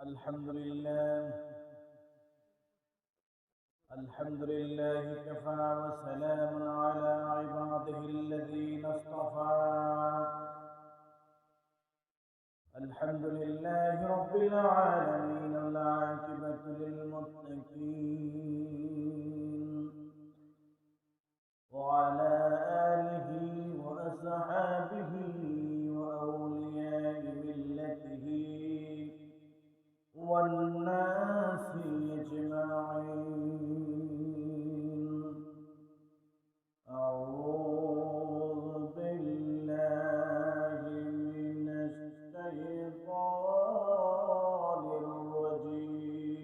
الحمد لله الحمد لله كفى وسلام على عباده الذين اصطفى. الحمد لله رب العالمين والعاقبة للمتقين وعلى آله وأصحابه وأولياء ملته والناس أجمعين. أعوذ بالله من الشيطان الرجيم.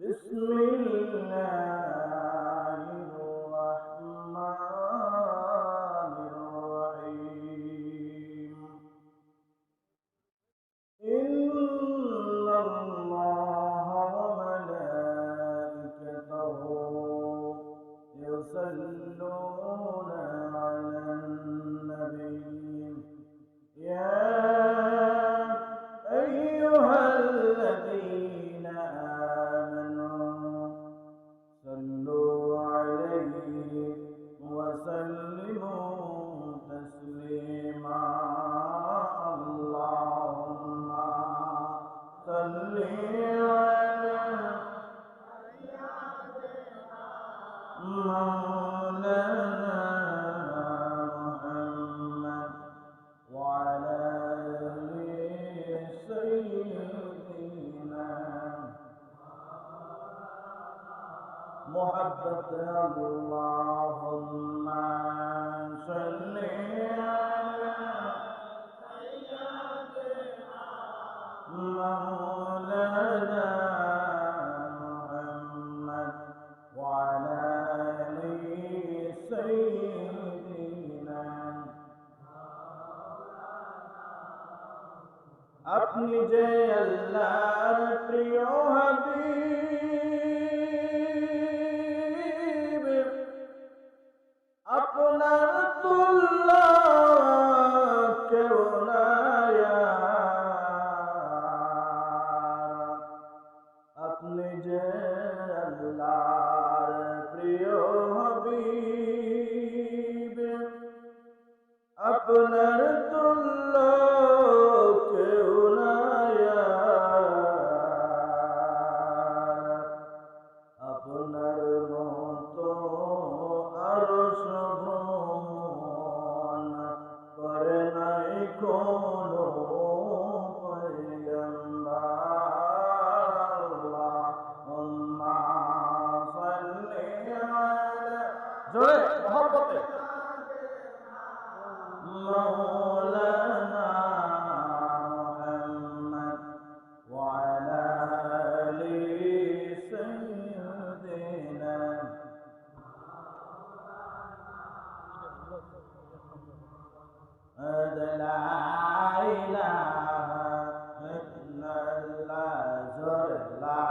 بسم الله الرحمن الرحيم. إن الله وملائكته يصلون على النبي يا أيها الذين آمنوا صلوا عليه وسلموا تسليما. اللهم صل على مولانا محمد وعلى آل سيدنا محبة. اللهم صل على مولانا محمد وعلى آل سيدنا. আপনি যে আল্লাহর প্রিয় হাবিব, আপনার তুল্য কেউ নাই। আপনি যে আল্লাহর প্রিয় হাবিব, আপনার তুল্য কেউ নাই। আপনার মতো আরশ ভ্রমণ করে নাই কোনো পয়গম্বর। আল্লাহুম্মা সাল্লি আলা জোরে মহব্বতে مولانا محمد وعلى آل سيدنا. لا إله إلا الله. لا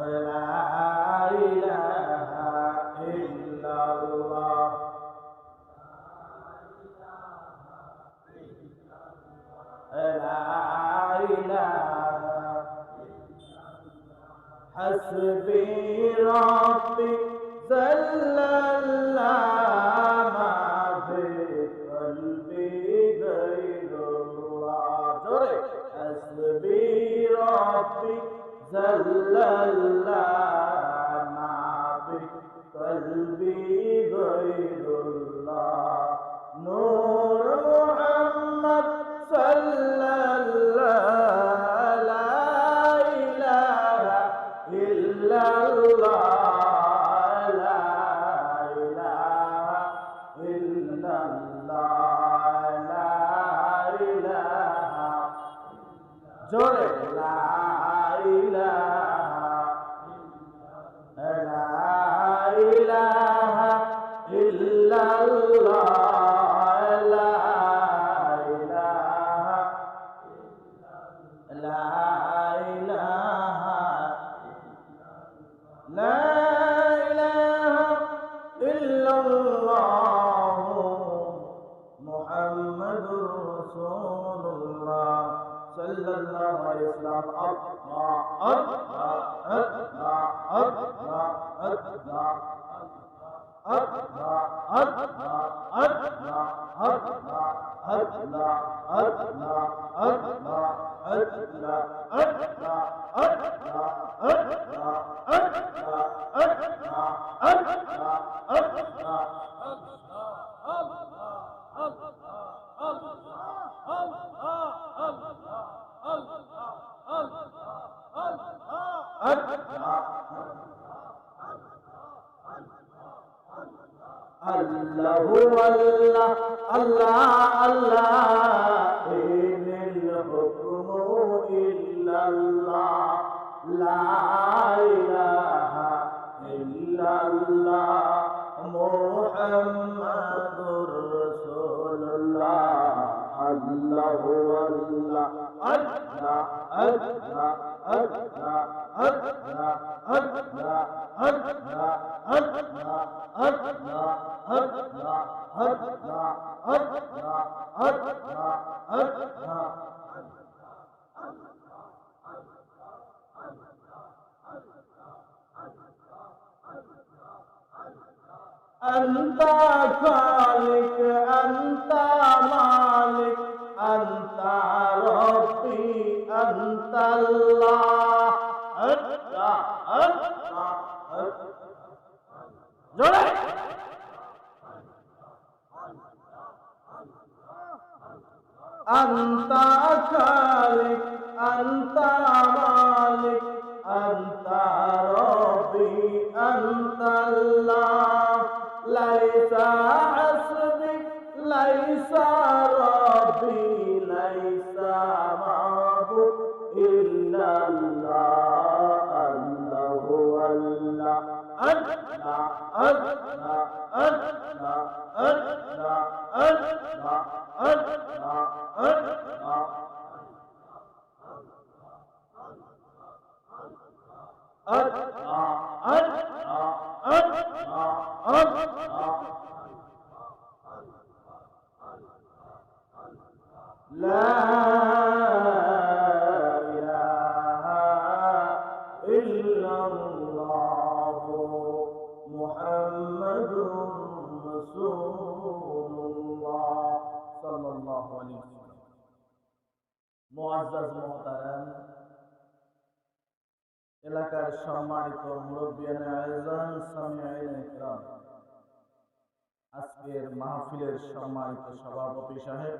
إله لا إله لا إله إلا الله. لا إله حسبي ربي جل الله ما في قلبي غير الله. حسبي ربي جل الله ما في قلبي غير الله. نور محمد صلى الله لا إله إلا الله. لا إله إلا الله. لا إله جل لا إله لا إله إلا الله. لا إله لا إله لا إله সাল্লাল্লাহু আলাইহি ওয়াসাল্লাম আল্লাহু আল্লাহ আল্লাহ আল্লাহ ইনিল হুকমু ইল্লাল্লাহ লা ইলাহা ইল্লাল্লাহ মুহাম্মাদুর রাসূলুল্লাহ আল্লাহু আল্লাহ আল্লাহ আল্লাহ আল্লাহ আল্লাহ আল্লাহ আল্লাহ আল্লাহ আল্লাহ আল্লাহ আল্লাহ আল্লাহ আল্লাহ আল্লাহ أنت خالق أنت مالك أنت ربي أنت الله أنت أنت خالق أنت مالك أنت ربي أنت الله ليس حسبي ليس ربي ليس معبود إلا الله الله الله الله الله الله الله الله الله الله لا إله إلا الله محمد رسول الله صلى الله عليه وسلم মুআজ্জাজ মুহতারাম এলাকার সম্মানিত মুরব্বিয়ানে আয়োজন সামিঈনে ইকরাম আজকের মাহফিলের সম্মানিত সভাপতি সাহেব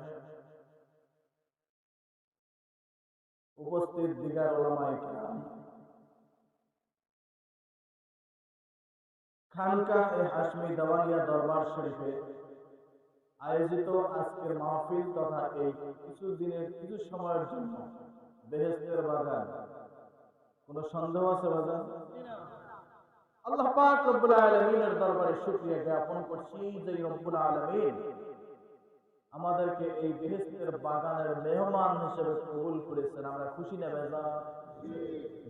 উপস্থিত দিগার উলামায়ে কিরাম খানকা-এ হাশমি দেওয়ানিয়া দরবার শরীফে আয়োজিত আজকের মাহফিল তথা এই কিছু সময়ের জন্য বেহেশতের বাগান কোনো সন্দেহ আছে বাজান? আল্লাহ পাক রব্বুল আলামিনের দরবারে শুকরিয়া জ্ঞাপন করছি যে রব্বুল আলামিন আমাদেরকে এই বেহেশতের বাগানের মেহমান হিসেবে কবুল করেছেন। আমরা খুশি না বেজান?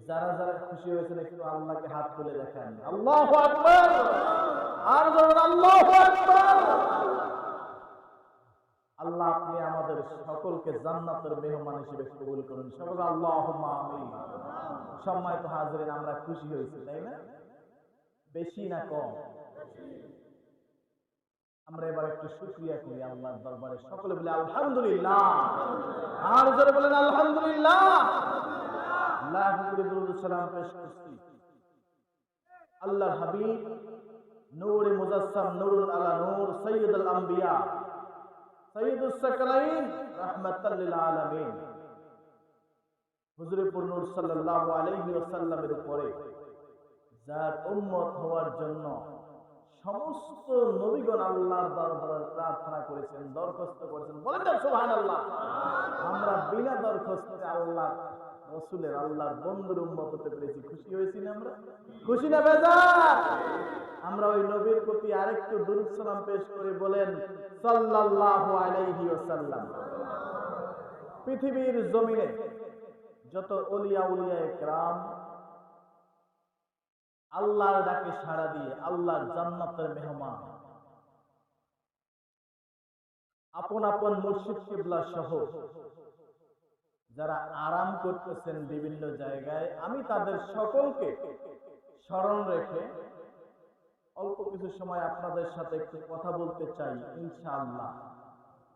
যারা যারা খুশি হয়েছেন একটু আল্লাহকে হাত তুলে দেখান। আল্লাহু আকবার, আর জোরে আল্লাহু আকবার। আল্লাহ আপনি আমাদের সকলকে জান্নাতের মেহমান হিসেবে কবুল করুন। সকলে আল্লাহুম্মা আমিন। সম্মানিত হাজিরিন, আমরা খুশি হয়েছি, তাই না? বেশি না কম? আমরা এবার একটু শুকরিয়া করি আল্লাহর দরবারে। সকলে বলে আলহামদুলিল্লাহ, আর জোরে বলেন আলহামদুলিল্লাহ। আল্লাহ দরুদ সালাম পেশ করছি আল্লাহর হাবিব নূরে মুজাসসাম নূরুল আলা নূর সাইয়্যিদুল আম্বিয়া সাইয়্যিদুস সাকলাইন রাহমাতাল লিল আলামিন হুজুরে নূর সাল্লাল্লাহু আলাইহি ওয়াসাল্লামের উপরে যার উম্মত হওয়ার জন্য সমস্ত নবীগণ আল্লাহর দরবারে প্রার্থনা করেছেন, দরখাস্ত করেছেন। বলেন না সুবহানাল্লাহ। আমরা বিনা দরখাস্তে আল্লাহ রাসূলের আল্লাহর বন্ধুর উম্মত হতে পেরেছি। খুশি হয়েছি না আমরা? খুশি না বেজার? আমরা ওই নবীর প্রতি আরেকটু দুরূদ সালাম পেশ করে বলেন সাল্লাল্লাহু আলাইহি ওয়াসাল্লাম। পৃথিবীর জমিনে যত ওলিয়া উলিয়ায়ে কেরাম আল্লাহর ডাকে সাড়া দিয়ে আল্লাহর জান্নাতের মেহমান, আপন আপন মুর্শিদ কিবলা সহ যারা আরাম করতেছেন বিভিন্ন জায়গায়, আমি তাদের সকলকে স্মরণ রেখে অল্প কিছু সময় আপনাদের সাথে একটু কথা বলতে চাই ইনশাআল্লাহ।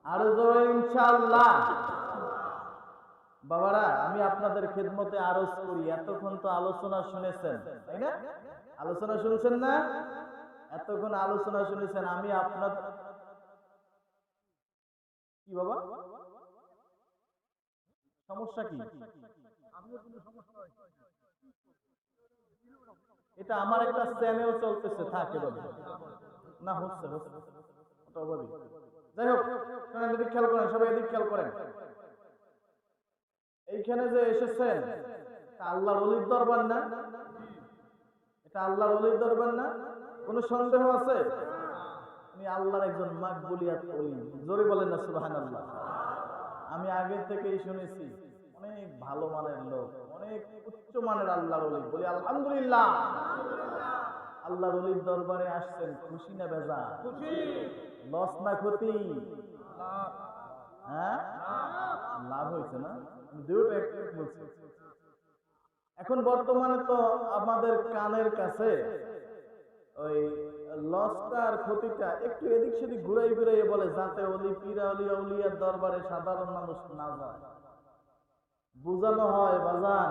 আরো জোরে ইনশাআল্লাহ। বাবারা, আমি আপনাদের খেদমতে আরজ করি, এতক্ষণ তো আলোচনা শুনেছেন, তাই না? আলোচনা শুনছেন না? এতক্ষণ আলোচনা শুনেছেন। আমি আপনার কি বাবা সমস্যা কি? এটা আমার একটা চ্যানেল চলতেছে, থাকে না, হচ্ছে ওটা বলি। যাই হোক, এদিক খেয়াল করেন, সবাই এদিক খেয়াল করেন। এইখানে যে এসেছেন, এটা আল্লাহর ওলির দরবার না? এটা আল্লাহর ওলির দরবার না? কোনো সন্দেহ আছে? উনি আল্লাহর একজন মাকবুলিয়াত ওলি। জোরে বলেন না সুবহানাল্লাহ। আমি আগে থেকেই শুনেছি অনেক ভালো মানের লোক, অনেক উচ্চ মানের আল্লাহর ওলি। বলি আলহামদুলিল্লাহ। আল্লাহর ওলির দরবারে আসছেন, খুশি না বেজা? খুশি। লস না ক্ষতি? হ্যাঁ, লাভ হয়েছে না? দুটো একটু বলছি। এখন বর্তমানে তো আমাদের কানের কাছে ওই লসটা আর ক্ষতিটা একটু এদিক সেদিক ঘুরাই ঘুরাই বলে, যাতে অলি পীরা অলি আউলিয়ার দরবারে সাধারণ মানুষ না যায়। বুঝানো হয় বাজান,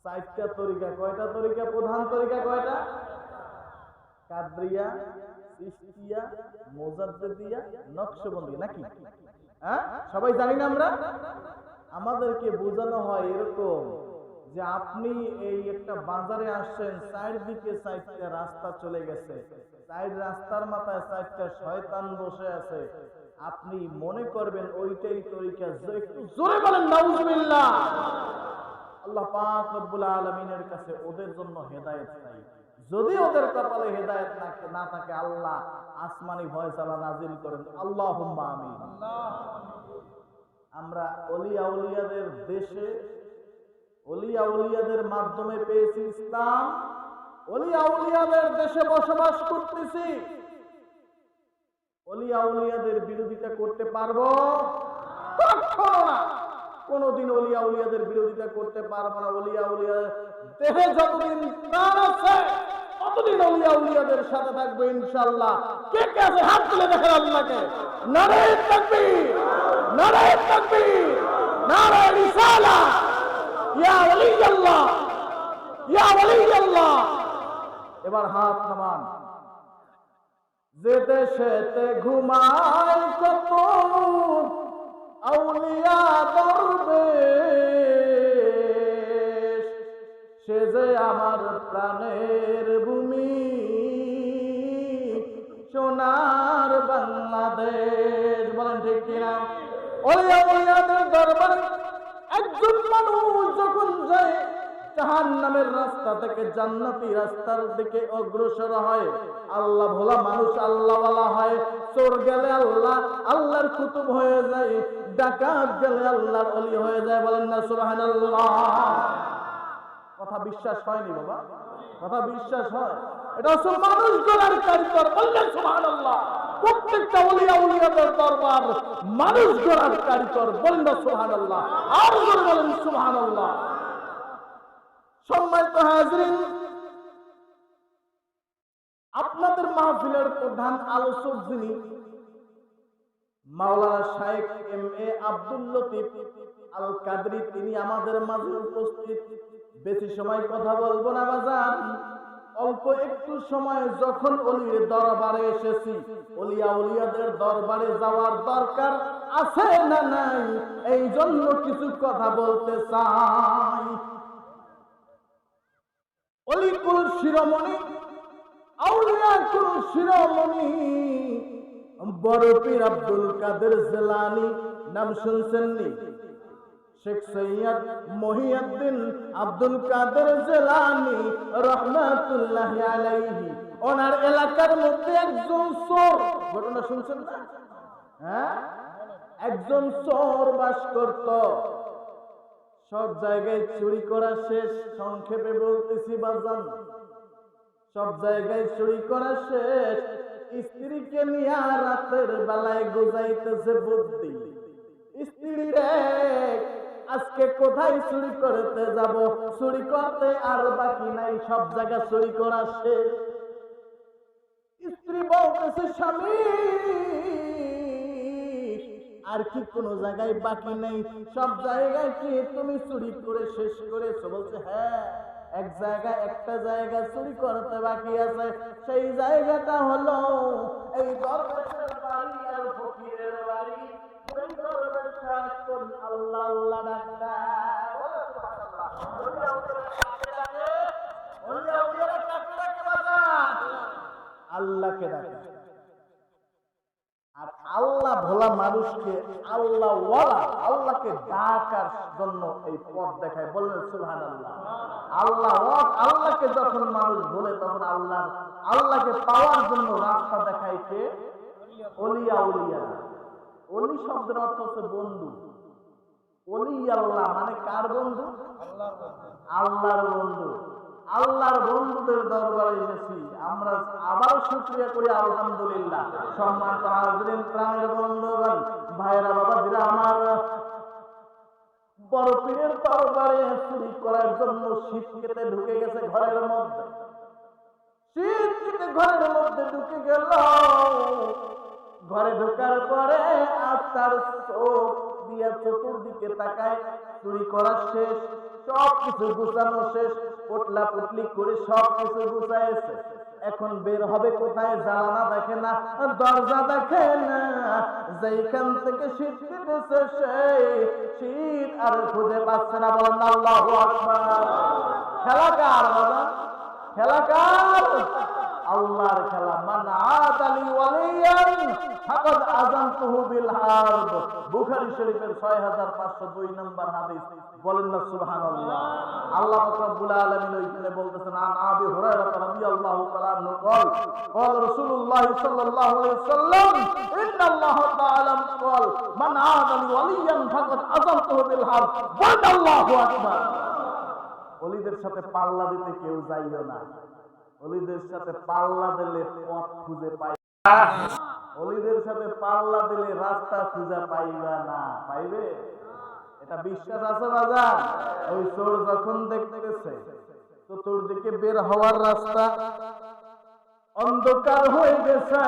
4টা তরিকা। কয়টা তরিকা? প্রধান তরিকা কয়টা? কাদরিয়া, চিশতিয়া, মুজাদ্দিদিয়া, নকশবন্দি, নাকি? হ্যাঁ, সবাই জানি না আমরা? আমাদেরকে বোঝানো হয় এরকম যে আপনি এই একটা বাজারে আসছেন, চারদিকে 4টা রাস্তা চলে গেছে, 4 রাস্তার মাথায় 4টা শয়তান বসে আছে, আপনি মনে করবেন ওইটাই তরিকা। একটু জোরে বলেন নাউজুবিল্লাহ। আল্লাহ পাক রব্বুল আলামিনের কাছে ওদের জন্য হেদায়েত চাই। যদি ওদের কপালে হেদায়েত না থাকে, আল্লাহ আসমানি ফয়সালা নাজিল করেন, আল্লাহুম্মা আমিন। আমরা ওলি আউলিয়াদের দেশে, ওলি আউলিয়াদের মাধ্যমে পেয়েছি ইসলাম, ওলি আউলিয়াদের দেশে বসবাস করতেছি। ওলি আউলিয়াদের বিরোধিতা করতে পারবো? কখনো না, কোনদিন ওলি আউলিয়াদের বিরোধিতা করতে পারবো না। ওলি আউলিয়া দেহে যতদিন প্রাণ আছে ততদিন ওলি আউলিয়াদের সাথে থাকবো ইনশাআল্লাহ। কে কে আছে হাত তুলে দেখেন আল্লাহকে। নারায়ে তাকবীর, নারায়ে তাকবীর, নারায়ে রিসালাত। ইয়া ওলি আল্লাহ, ইয়া ওলি আল্লাহ। এবার হাত নামান। যে দেশেতে ঘুমায় কত আউলিয়া দরবেশ, সে যে আমার প্রাণের ভূমি, সোনার বাংলাদেশ। বলেন ঠিক কিনা? ওলিয়া আউলিয়াদের দরবারে একজন মানুষ যখন যায়, জাহান্নামের রাস্তা থেকে জান্নাতি রাস্তার দিকে অগ্রসর হয়, আল্লাহ ভোলা মানুষ আল্লাহওয়ালা হয়। চোর গেলে আল্লাহ আল্লাহর কুতুব হয়ে যায়, ডাকাত গেলে আল্লাহর ওলি হয়ে যায়। বলেন না সুবহানাল্লাহ। কথা বিশ্বাস হয়নি বাবা? কথা বিশ্বাস হয়? এটা হচ্ছে মানুষ গড়ার কারিগর। বললেন সুবহানাল্লাহ। প্রত্যেকটা ওলি আউলিয়াদের দরবার মানুষ গড়ার কারিগর। বলেন না সুবহানাল্লাহ। আর জোরে বলেন সুবহানাল্লাহ। সম্মানিত হাজরিন, আপনাদের মাহফিলের প্রধান আলোচক যিনি মাওলানা শাইখ এম.এ. আব্দুল লতিফ আল কাদরি, তিনি আমাদের মাঝে উপস্থিত। বেশি সময় কথা বলবো না বাজান, অল্প একটু সময়। যখন ওলির দরবারে এসেছি, ওলিয়া উলিয়াদের দরবারে যাওয়ার দরকার আছে না নাই, এই জন্য কিছু কথা বলতে চাই। অলিকুল শিরোমণি, আউলিয়াকুল শিরোমণি বড় পীর আব্দুল কাদের জিলানী, নাম শুনছেননি? শেখ সৈয়দ মহিউদ্দিন আব্দুল কাদের জিলানী রাহমাতুল্লাহি আলাইহি, ওনার এলাকার মধ্যে একজন চোর, ঘটনা শুনছেন না? হ্যাঁ, একজন চোর বাস করত। সব জায়গায় চুরি করা শেষ, সংক্ষেপে বলতেছি বাজান, সব জায়গায় চুরি করা শেষ। স্ত্রীকে নিয়ে রাতের বেলায় গোজাইতেছে বুদ্ধি। স্ত্রী রে আজকে কোথায় চুরি করতে যাব? চুরি করতে আর বাকি নাই, সব জায়গা চুরি করা শেষ। স্ত্রী বলতেছে, স্বামী আর কি কোনো জায়গায় বাকি নেই? সব জায়গায় কি তুমি চুরি করে শেষ করেছো? বলছে হ্যাঁ, একটা জায়গা চুরি করতে বাকি আছে। সেই জায়গাটা হলো এই দরবেশের বাড়ি আর ফকিরের বাড়ি। ওই দরবেশ সারাক্ষণ আল্লাহ আল্লাহ ডাকতা, আল্লাহকে ডাকে। আর আল্লাহ ভোলা মানুষকে আল্লাহ ওয়ালা, আল্লাহকে ডাকার জন্য এই পথ দেখায়। বললেন সুবহানাল্লাহ। আল্লাহকে যখন মানুষ বলে তখন আল্লাহকে পাওয়ার জন্য রাস্তা দেখায় কে? ওলিয়া উলিয়া। ওলি শব্দের অর্থ হচ্ছে বন্ধু। ওলি আল্লাহ মানে কার বন্ধু? আল্লাহর বন্ধু। আল্লাহর বন্ধুদের দরবারে এসেছি আমরা। আবার শুকরিয়া করি আলহামদুলিল্লাহ। সম্মানিত হাজরিন, প্রাণের বন্ধুগণ, ভাইরা, বাবাজিরা আমার, বড় পীরের দরবারে চুরি করার জন্য শীত কেটে ঢুকে গেছে ঘরের মধ্যে। শীত কেটে ঘরের মধ্যে ঢুকে গেল। ঘরে ঢোকার পরে আর তার চোখ দিয়া চতুর্দিকে তাকায়। চুরি করা শেষ, সব কিছু গুছানো শেষ, পোটলা পুটলি করে সব কিছু গুছাইছে। এখন বের হবে কোথায়? জানালা দেখে না, দরজা দেখে না। যেখান থেকে শীত কেটেছে সেই শীত আর খুঁজে পাচ্ছে না। বলেন আল্লাহু আকবার। খেলা কার বাবা? খেলা কার? আল্লাহর খেলা। মান আদালি ওয়ালিয়ান ফাকাদ আযানতুহু বিল হারব। বুখারী শরীফের 6502 নম্বর হাদিস। বলেন না সুবহানাল্লাহ। আল্লাহ পাক রব্বুল আলামিন ওইখানে বলতেছেন, আন আবি হুরায়রা রাদিয়াল্লাহু তাআলা আনহু قال قال رسول الله صلى الله عليه وسلم ان الله تعالى قال من عادى وليا فقد اذنته بالحرب। বলেন আল্লাহু আকবার। ওলিদের সাথে পাল্লা দিতে কেউ যাইও না। ওলিদের সাথে পাল্লা দিলে পথ খুঁজে পাই। ওলিদের সাথে পাল্লা দিলে রাস্তা খুঁজে পাইবা না। পাইবে? এটা বিশ্বাস আছে বাজার? ওই চোর যখন দেখতেছে চতুর্দিকে বের হওয়ার রাস্তা অন্ধকার হয়ে গেছে,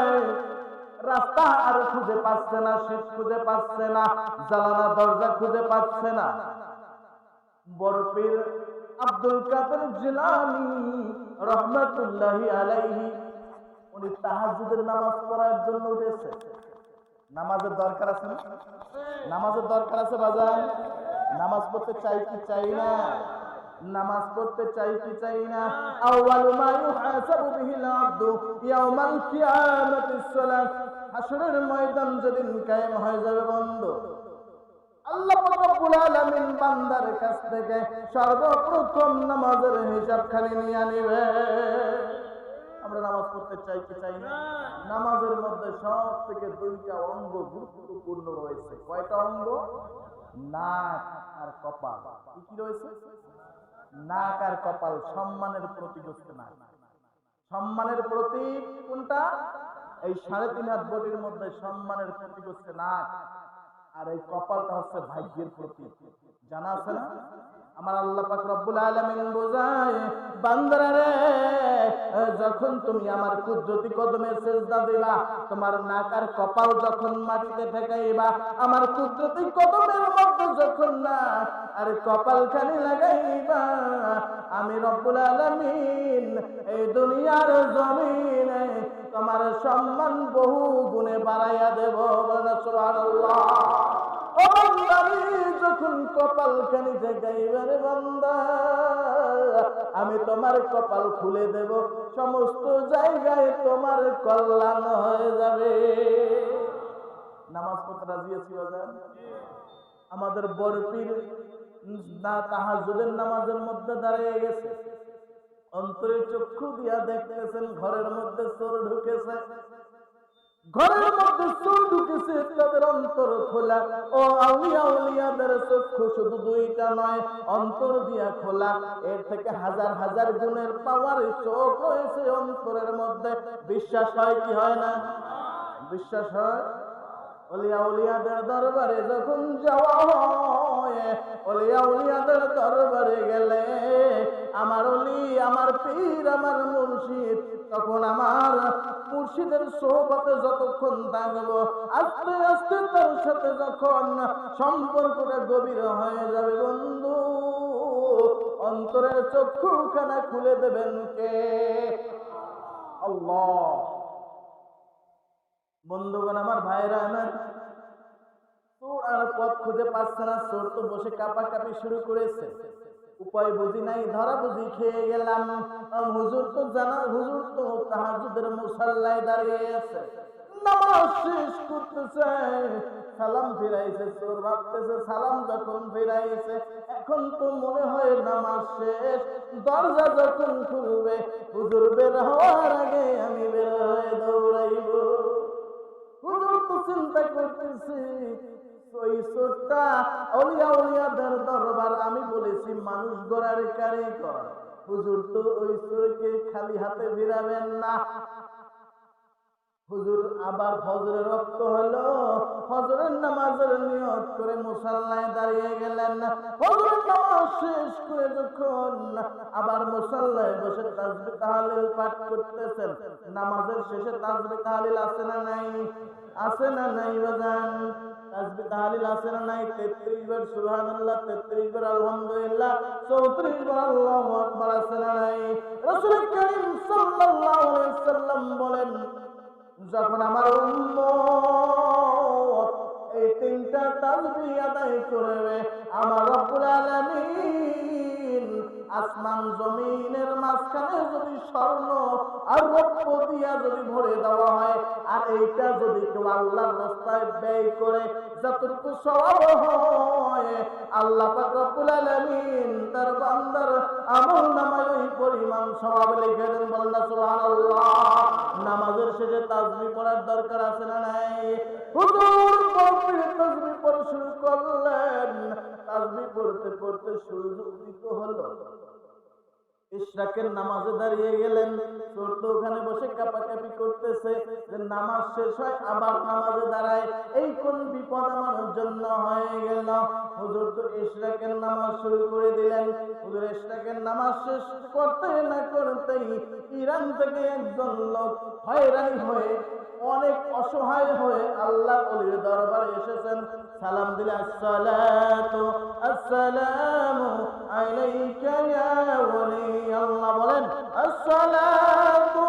রাস্তা আর খুঁজে পাচ্ছে না, শীত খুঁজে পাচ্ছে না, জানালা দরজা খুঁজে পাচ্ছে না, বড় পীর আব্দুল কাদের জিলানী রহমাতুল্লাহি আলাইহি উনি তাহাজ্জুদের নামাজ পড়ার জন্য উঠেছে। নামাজের দরকার আছে না? নামাজের দরকার আছে বাজার? নামাজ পড়তে চাই কি চাই না? নামাজ পড়তে চাই কি চাই না? আউয়ালু মা ইউহাসাবু বিহিল আবদু ইয়াউমাল কিয়ামাতিস সালাত। হাশরের ময়দান যেদিন কায়েম হয়ে যাবে বন্ধু, আল্লাহ পাক রব্বুল আলামিন বান্দার কাছ থেকে সর্বপ্রথম নামাজের হিসাব খালি নিয়ে নেবে। আমরা নামাজ পড়তে চাই কি চাই না? নামাজের মধ্যে সব থেকে দুইটা অঙ্গ গুরুত্বপূর্ণ রয়েছে। কয়টা অঙ্গ? নাক আর কপাল। কি রয়েছে? নাক আর কপাল। সম্মানের প্রতীক হচ্ছে নাক। সম্মানের প্রতীক কোনটা? এই 3.5 হাত বডির মধ্যে সম্মানের প্রতীক হচ্ছে নাক, আর এই কপালটা হচ্ছে ভাগ্যের প্রতীক। জানা আছে না? আমার আল্লাহ পাক রব্বুল আলামিন বোঝায়, বান্দারা রে, যখন তুমি আমার কুদরতি কদমে সিজদা দিবা, তোমার নাক আর কপাল যখন মাটিতে ঠেকাইবা, আমার কুদরতি কদমের মধ্যে যখন নাক আর কপাল খানি লাগাইবা, আমি রব্বুল আলামিন এই দুনিয়ার জমিনে তোমার সম্মান বহু গুণে বাড়াইয়া দেব। সুবহানাল্লাহ। ও বান্দারে, যখন কপাল খানি ঠেকাইবা রে বান্দা, আমি তোমার কপাল খুলে দেব, সমস্ত জায়গায় তোমার কল্যাণ হয়ে যাবে। নামাজ পড়তে রাজি আছি বাজার? আমাদের বড় পীর না তাহাজ্জুদের নামাজের মধ্যে দাঁড়িয়ে গেছে, অন্তরে চক্ষু দিয়া দেখতেছেন ঘরের মধ্যে চোর ঢুকেছে। ঘরের মধ্যে চোর ঢুকেছে, তাদের অন্তর খোলা। ও আউলিয়া উলিয়াদের চক্ষু শুধু দুইটা নয়, অন্তর দিয়া খোলা। এর থেকে হাজার হাজার গুণের পাওয়ার চোখ রয়েছে অন্তরের মধ্যে। বিশ্বাস হয় কি হয় না? বিশ্বাস হয়। ওলিয়া উলিয়াদের দরবারে যখন যাওয়া হয়, দরবারে গেলে আমার ওলি, আমার পীর, আমার মুর্শিদ, তখন আমার মুর্শিদের সোহবতে যতক্ষণ থাকবো, আস্তে আস্তে তার সাথে যখন সম্পর্কটা গভীর হয়ে যাবে বন্ধু, অন্তরের চক্ষুখানা খুলে দেবেন কে? আল্লাহ। বন্ধুগণ আমার, ভাইরা আমার, চোর আর পথ খুঁজে পাচ্ছে না। চোর তো বসে কাঁপাকাঁপি শুরু করেছে। উপায় বুঝি নাই, ধরা বুঝি খেয়ে গেলাম। হুজুর তো তাহাজ্জুদের মুসাল্লায় দাঁড়িয়ে আছে, নামাজ শেষ করতেছে, সালাম ফিরাইছে। চোর ভাবতেছে সালাম যখন ফিরাইছে, এখন তো মনে হয় নামাজ শেষ। দরজা যখন খুলবে, হুজুর বের হওয়ার আগে আমি বের হয়ে দৌড়াইব। হুজুর তো চিন্তা করতেছি, ওই চোরটা আউলিয়াদের দরবার, আমি বলেছি মানুষ গড়ার কারিগর। হুজুর তো ওই চোরকে খালি হাতে ফিরাবেন না। হুজুর আবার ফজরের রক্ত হলো, ফজরের নামাজের নিয়ত করে মুসাল্লায় দাঁড়িয়ে গেলেন। ফজরের নামাজ শেষ করে যখন আবার মুসাল্লায় বসে তাসবিহ তাহলিল পাঠ করতেছেন, নামাজের শেষে তাসবিহ তাহলিল আছে না নাই? আছে না নাই বাজান? তাসবিহ তাহলিল আছে না নাই? 33 বার সুবহানাল্লাহ, 33 বার আলহামদুলিল্লাহ, 34 বার আল্লাহু আকবার আছে না নাই? রাসূল করিম সাল্লাল্লাহু আলাইহি সাল্লাম বলেন, যখন আমার উম্মত এই তিনটা তাসবিহ আদায় করবে, আমার রব্বুল আলামিন আসমান জমিনের মাঝখানে যদি স্বর্ণ আর রৌপ্য দিয়া যদি ভরে দেওয়া হয়, আর এইটা যদি কেউ আল্লাহর রাস্তায় ব্যয় করে, যতটুকু সওয়াব হয়, আল্লাহ পাক রব্বুল আলামিন তার বান্দার আমলনামায় ওই পরিমাণ সওয়াব লিখে দেন। বলেন না সুবহানাল্লাহ। নামাজের শেষে তাসবিহ পড়ার দরকার আছে না নাই? হুজুর তাসবিহ পড়া শুরু করলেন। তাসবিহ পড়তে পড়তে সূর্য উদিত হলো, ইশরাকের নামাজে দাঁড়িয়ে গেলেন। চোর তো ওখানে বসে কাঁপাকাঁপি করতেছে যে নামাজ শেষ হয় আবার নামাজে দাঁড়ায়, এই কোন বিপদ আমার জন্য হয়ে গেল। হুজুর তো ইশরাকের নামাজ শুরু করে দিলেন। হুজুর ইশরাকের নামাজ শেষ করতে না করতেই ইরান থেকে একজন লোক হয়রানি হয়ে, অনেক অসহায় হয়ে আল্লাহ ওলির দরবারে এসেছেন। সালাম দিলে, আসসালাতু আসসালামু আলাইকা ইয়া ওলি আল্লাহ। বলেন আসসালাতু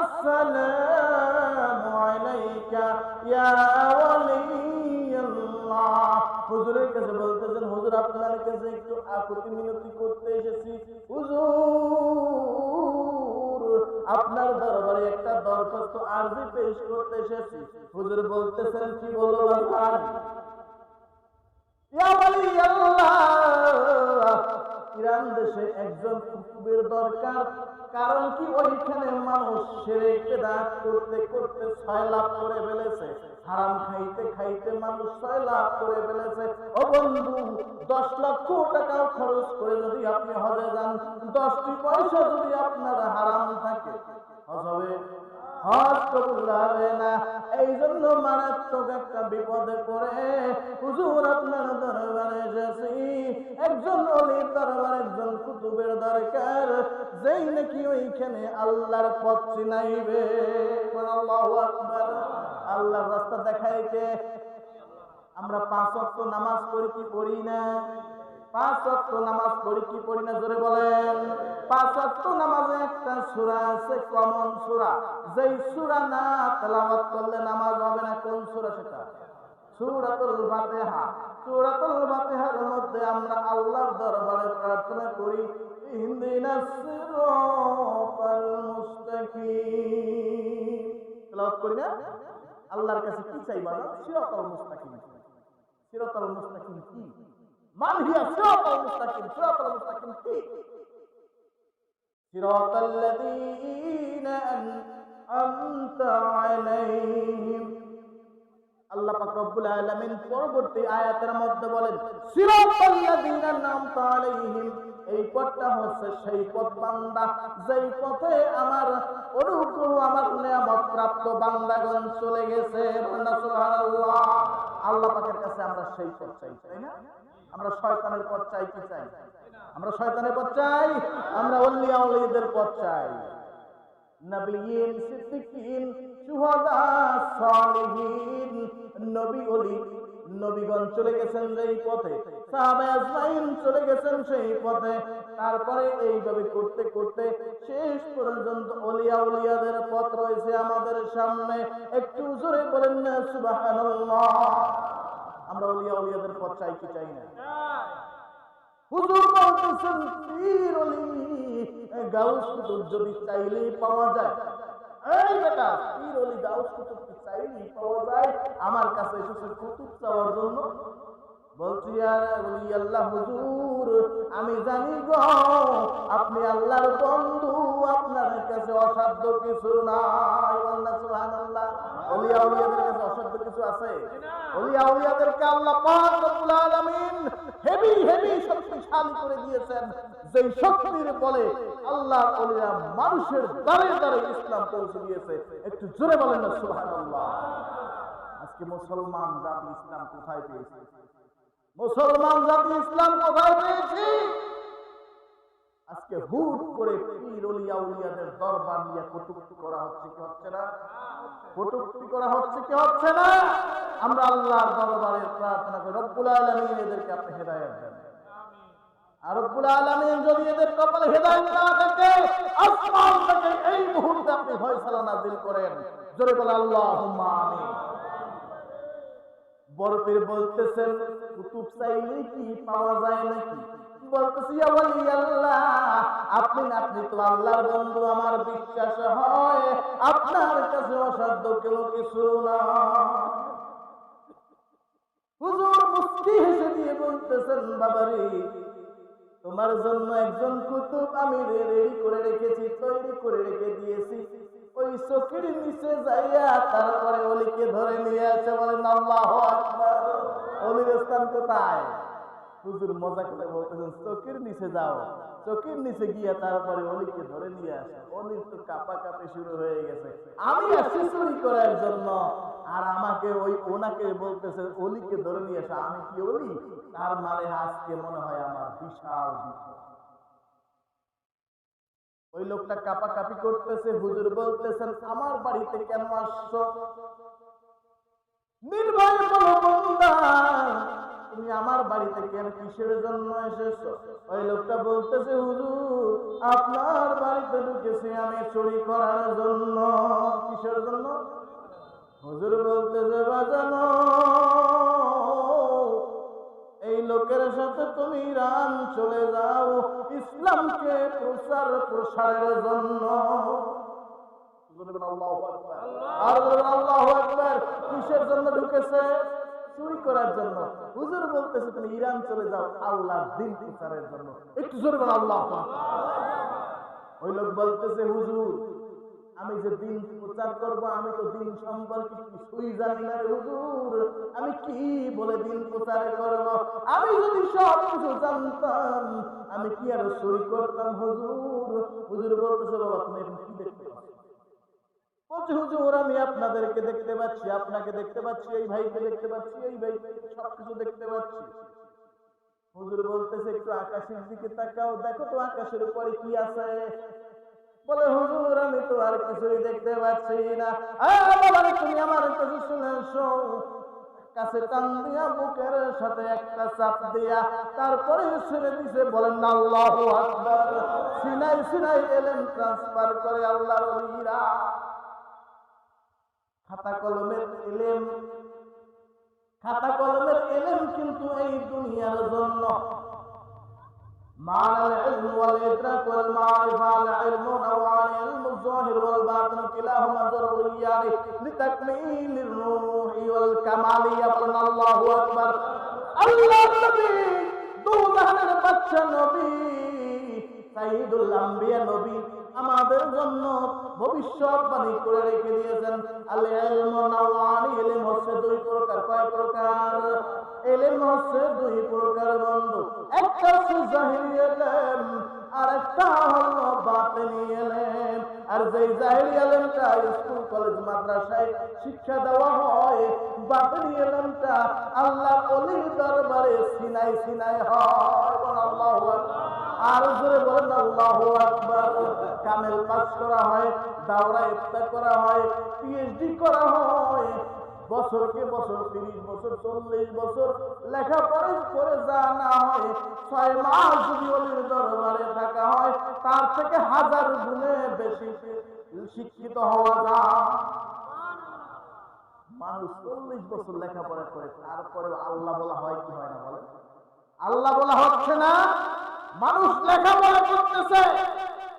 আসসালামু আলাইকা ইয়া ওলি আল্লাহ। হুজুরের কাছে বলতেছেন, হুজুর আপনার কাছে একটু আকুতি মিনতি করতে এসেছি। হুজুর আপনার দরবারে একটা দরখাস্ত আরজি পেশ করতে এসেছি। হুজুর বলতেছেন, কি বলবো বাজান? ইয়া ওলি আল্লাহ, ইরান দেশে একজন কুতুবের দরকার। কারণ কি, ওইখানে মানুষ শিরক বিদআত করতে করতে সয়লাভ করে ফেলেছে, হারাম খাইতে খাইতে মানুষ সয়লাভ করে ফেলেছে। ও বন্ধু, 10 লক্ষ টাকাও খরচ করে যদি আপনি হজে যান, 10টি পয়সা যদি আপনার হারাম থাকে, হজ হবে? হজ কবুল হবে না। এই জন্য মারাত্মক একটা বিপদে পড়ে হুজুর আপনার দরবারে এসেছি। একজন ওলির দরবারে একজন কুতুবের দরকার, যেই নাকি ওইখানে আল্লাহর পথ চিনাইবে। আল্লাহু আকবার। আল্লাহর রাস্তা দেখায় কে? আমরা 5 ওয়াক্ত নামাজ পড়ি কি পড়ি না? 5 ওয়াক্ত নামাজ পড়ি কি পড়ি না? জোরে বলেন। 5 ওয়াক্ত নামাজে একটা সূরা আছে, কমন সূরা, যেই সূরা না তেলাওয়াত করলে নামাজ হবে না। কোন সূরা সেটা? সূরাতুল ফাতিহা। সূরাতুল ফাতিহার মধ্যে আমরা আল্লাহর দরবারে প্রার্থনা করি, ইহদিনাস সিরাতাল মুস্তাকিম। তেলাওয়াত করি না? আল্লাহর কাছে কি চাইবা? সিরাতাল মুস্তাকিম। সিরাতাল মুস্তাকিম কি? মান হিয়া সিরাতাল মুস্তাকিম? সিরাতাল মুস্তাকিম কি? সিরাতাল লাযীনা আন'আমতা আলাইহিম। আল্লাহ পাক রব্বুল আলামিন পরবর্তী আয়াতের মধ্যে বলেন, সিরাতাল লাযীনা আন'আমতা আলাইহিম। এই পথটা হচ্ছে সেই পথ বান্দা, যেই পথে আমার অনুগ্রহ, আমার নিয়ামত প্রাপ্ত বান্দাগণ চলে গেছে। সুবহানাল্লাহ। আল্লাহ পাকের কাছে আমরা সেই পথ চাই, তাই না? আমরা শয়তানের পথ চাই কি চাই? আমরা শয়তানের পথ চাই? আমরা আউলিয়া ওলিদের পথ চাই। নবিয়িন, সিদ্দিকিন, শুহাদা, সালিহিন, নবী ওলি, নবীগণ চলে গেছেন যেই পথে, সাহাবায়ে আজমাইন চলে গেছেন সেই পথে। তারপরে এইভাবে করতে করতে শেষ পর্যন্ত ওলিয়া উলিয়াদের পথ রয়েছে আমাদের সামনে। একটু জোরে বলেন না সুবহানাল্লাহ। আমরা ওলিয়া উলিয়াদের পথ চাই কি চাই না? হুজুর বলতেছেন পীর ওলি গাউস কুতুব যদি চাইলেই পাওয়া যায়। এই বেটা, পীর ওলি গাউস কুতুব চাইলেই পাওয়া যায়, আমার কাছে এসেছে কুতুব চাওয়ার জন্য? বলছি আর ওলি আল্লাহ হুজুর, আমি জানি গো আপনি আল্লাহর বন্ধু, আপনার কাছে অসাধ্য কিছু নাই। আল্লাহ সুবহানাল্লাহ। ওলিয়া উলিয়াদের কাছে অসাধ্য কিছু আছে? ওলিয়া উলিয়াদেরকে আল্লাহ পাক রব্বুল আলামিন হেভি হেভি শক্তিশালী করে দিয়েছেন, যেই শক্তির বলে আল্লাহর ওলিয়া মানুষের দ্বারে দ্বারে ইসলাম পৌঁছে দিয়েছে। একটু জোরে বলেন না সুবহানাল্লাহ। আজকে মুসলমান জাতি ইসলাম কোথায় পেয়েছে? মুসলমান জাতি ইসলাম কোথায় পেয়েছি? আজকে হুট করে পীর ওলিয়া উলিয়াদের দরবার নিয়ে কটূক্তি করা হচ্ছে কি হচ্ছে না? কটূক্তি করা হচ্ছে কি হচ্ছে না? আমরা আল্লাহর দরবারে প্রার্থনা করি, রব্বুল আলামিন এদেরকে আপনি হেদায়েত দেন। আর রব্বুল আলামিন যদি এদের কপালে হেদায়েত না থাকে, আসমান থেকে এই মুহূর্তে আপনি ফয়সালা নাযিল করেন। জোরে বলে আল্লাহুম্মা আমিন। বড় পীর বলতেছেন কুতুব চাইলে কি পাওয়া যায় নাকি? বলতেছি ইয়া ওলি আল্লাহ, আপনি তো আল্লাহর বন্ধু, আমার বিশ্বাস হয় আপনার কাছে অসাধ্য কেউ কিছু না। হুজুর মুস্কি হেসে দিয়ে বলতেছেন বাবারে, তোমার জন্য একজন কুতুব আমি রেডি করে রেখেছি, তৈরি করে রেখে দিয়েছি। ওই চোখের নিচে যাইয়া তারপরে অলিকে ধরে নিয়ে আসে। বলেন আল্লাহু আকবার। অলির স্থান কোথায়? হুজুর মজা করে বলতেছেন চোখের নিচে যাও, চোখের নিচে গিয়া তারপরে অলিকে ধরে নিয়ে আসে। অলির তো কাপা কাপে শুরু হয়ে গেছে, আমি আসছি চুরি করার জন্য, আর আমাকে ওনাকে বলতেছে অলিকে ধরে নিয়ে আসে। আমি কি অলি? তার মানে আজকে মনে হয় আমার বিশাল বিপদ। ওই লোকটা কাপাকাপি করতেছে। হুজুর বলতেছেন আমার বাড়িতে কেন আসছো? নির্ভয় বলো বান্দা, তুমি আমার বাড়িতে কেন, কিসের জন্য এসেছো? ওই লোকটা বলতেছে হুজুর আপনার বাড়িতে ঢুকেছি আমি চুরি করার জন্য। কিসের জন্য? হুজুর বলতেছে বাজানো, এই লোকের সাথে তুমি ইরান চলে যাও ইসলামকে প্রসারের জন্য। আল্লাহু আকবার। কিসের জন্য ঢুকেছে? চুরি করার জন্য। হুজুর বলতেছে তুমি ইরান চলে যাও আল্লাহর দ্বীন প্রচারের জন্য। একটু জোরে বলো আল্লাহু আকবার। ওই লোক বলতেছে হুজুর আমি যে দিন প্রচার করব, আমি তো দিন সম্পর্কে কিছুই জানি না হুজুর, আমি কি বলে দিন প্রচার করব? আমি যদি সব কিছু জানতাম আমি কি আর চুরি করতাম হুজুর? হুজুর বলতেছে বাবা তুমি এখন কি দেখতে পাচ্ছ? বলছে হুজুর আমি আপনাদেরকে দেখতে পাচ্ছি, আপনাকে দেখতে পাচ্ছি, এই ভাইকে দেখতে পাচ্ছি, এই ভাইকে, সবকিছু দেখতে পাচ্ছি। হুজুর বলতেছে একটু আকাশের দিকে তাকাও, দেখো তো আকাশের উপরে কি আছে। বলে হুজুর আমি তো আর কিছুই দেখতে পাচ্ছি না। তুমি আমার কাছে শুনে এসো। কাছে টান দিয়া বুকের সাথে একটা চাপ দিয়া তারপরে ছেড়ে দিছে। বলেন না আল্লাহু আকবার। সিনাই সিনাই এলেন ট্রান্সফার করে আল্লাহর ওলিরা। খাতা কলমের এলেম, খাতা কলমের এলেম কিন্তু এই দুনিয়ার জন্য। معنى العلم والإدراك والمعرفة العلم نوعان، علم الظاهر والباطن كلاهما ضروريان لتكميل الروح والكمالية. الله أكبر। الله نبي দু জাহানের বাদশা নবী সাইয়্যিদুল আম্বিয়া নবী আমাদের জন্য ভবিষ্যৎবাণী করে রেখে দিয়েছেন। আল ইলমু নাওয়ানি, ইলম হচ্ছে দুই প্রকার। কয় প্রকার? ইলম হচ্ছে দুই প্রকার বন্ধু। একটা হচ্ছে জাহিরি ইলম, আর একটা হলো বাতিনি ইলম। আর যেই জাহিরি ইলমটা স্কুল কলেজ মাদ্রাসায় শিক্ষা দেওয়া হয়, বাতিনি ইলমটা আল্লাহর ওলির দরবারে সিনাই সিনাই হয়। আল্লাহু আকবার। আর জোরে বলেন আল্লাহু আকবার। কামেল পাস করা হয়, দাওরা ইফতা করা হয়, পিএইচডি করা হয়, বছরকে বছর 30 বছর 40 বছর লেখাপড়া করে জানা হয়, 6 মাস যদি ওলির দরবারে থাকা হয় তার থেকে 1000 গুণে বেশি শিক্ষিত হওয়া যায়। মানুষ 40 বছর লেখাপড়া করে তারপরে আল্লাহ বলা হয় কি হয় না বলেন? আল্লাহ বলা হচ্ছে না? মানুষ লেখাপড়া করতেছে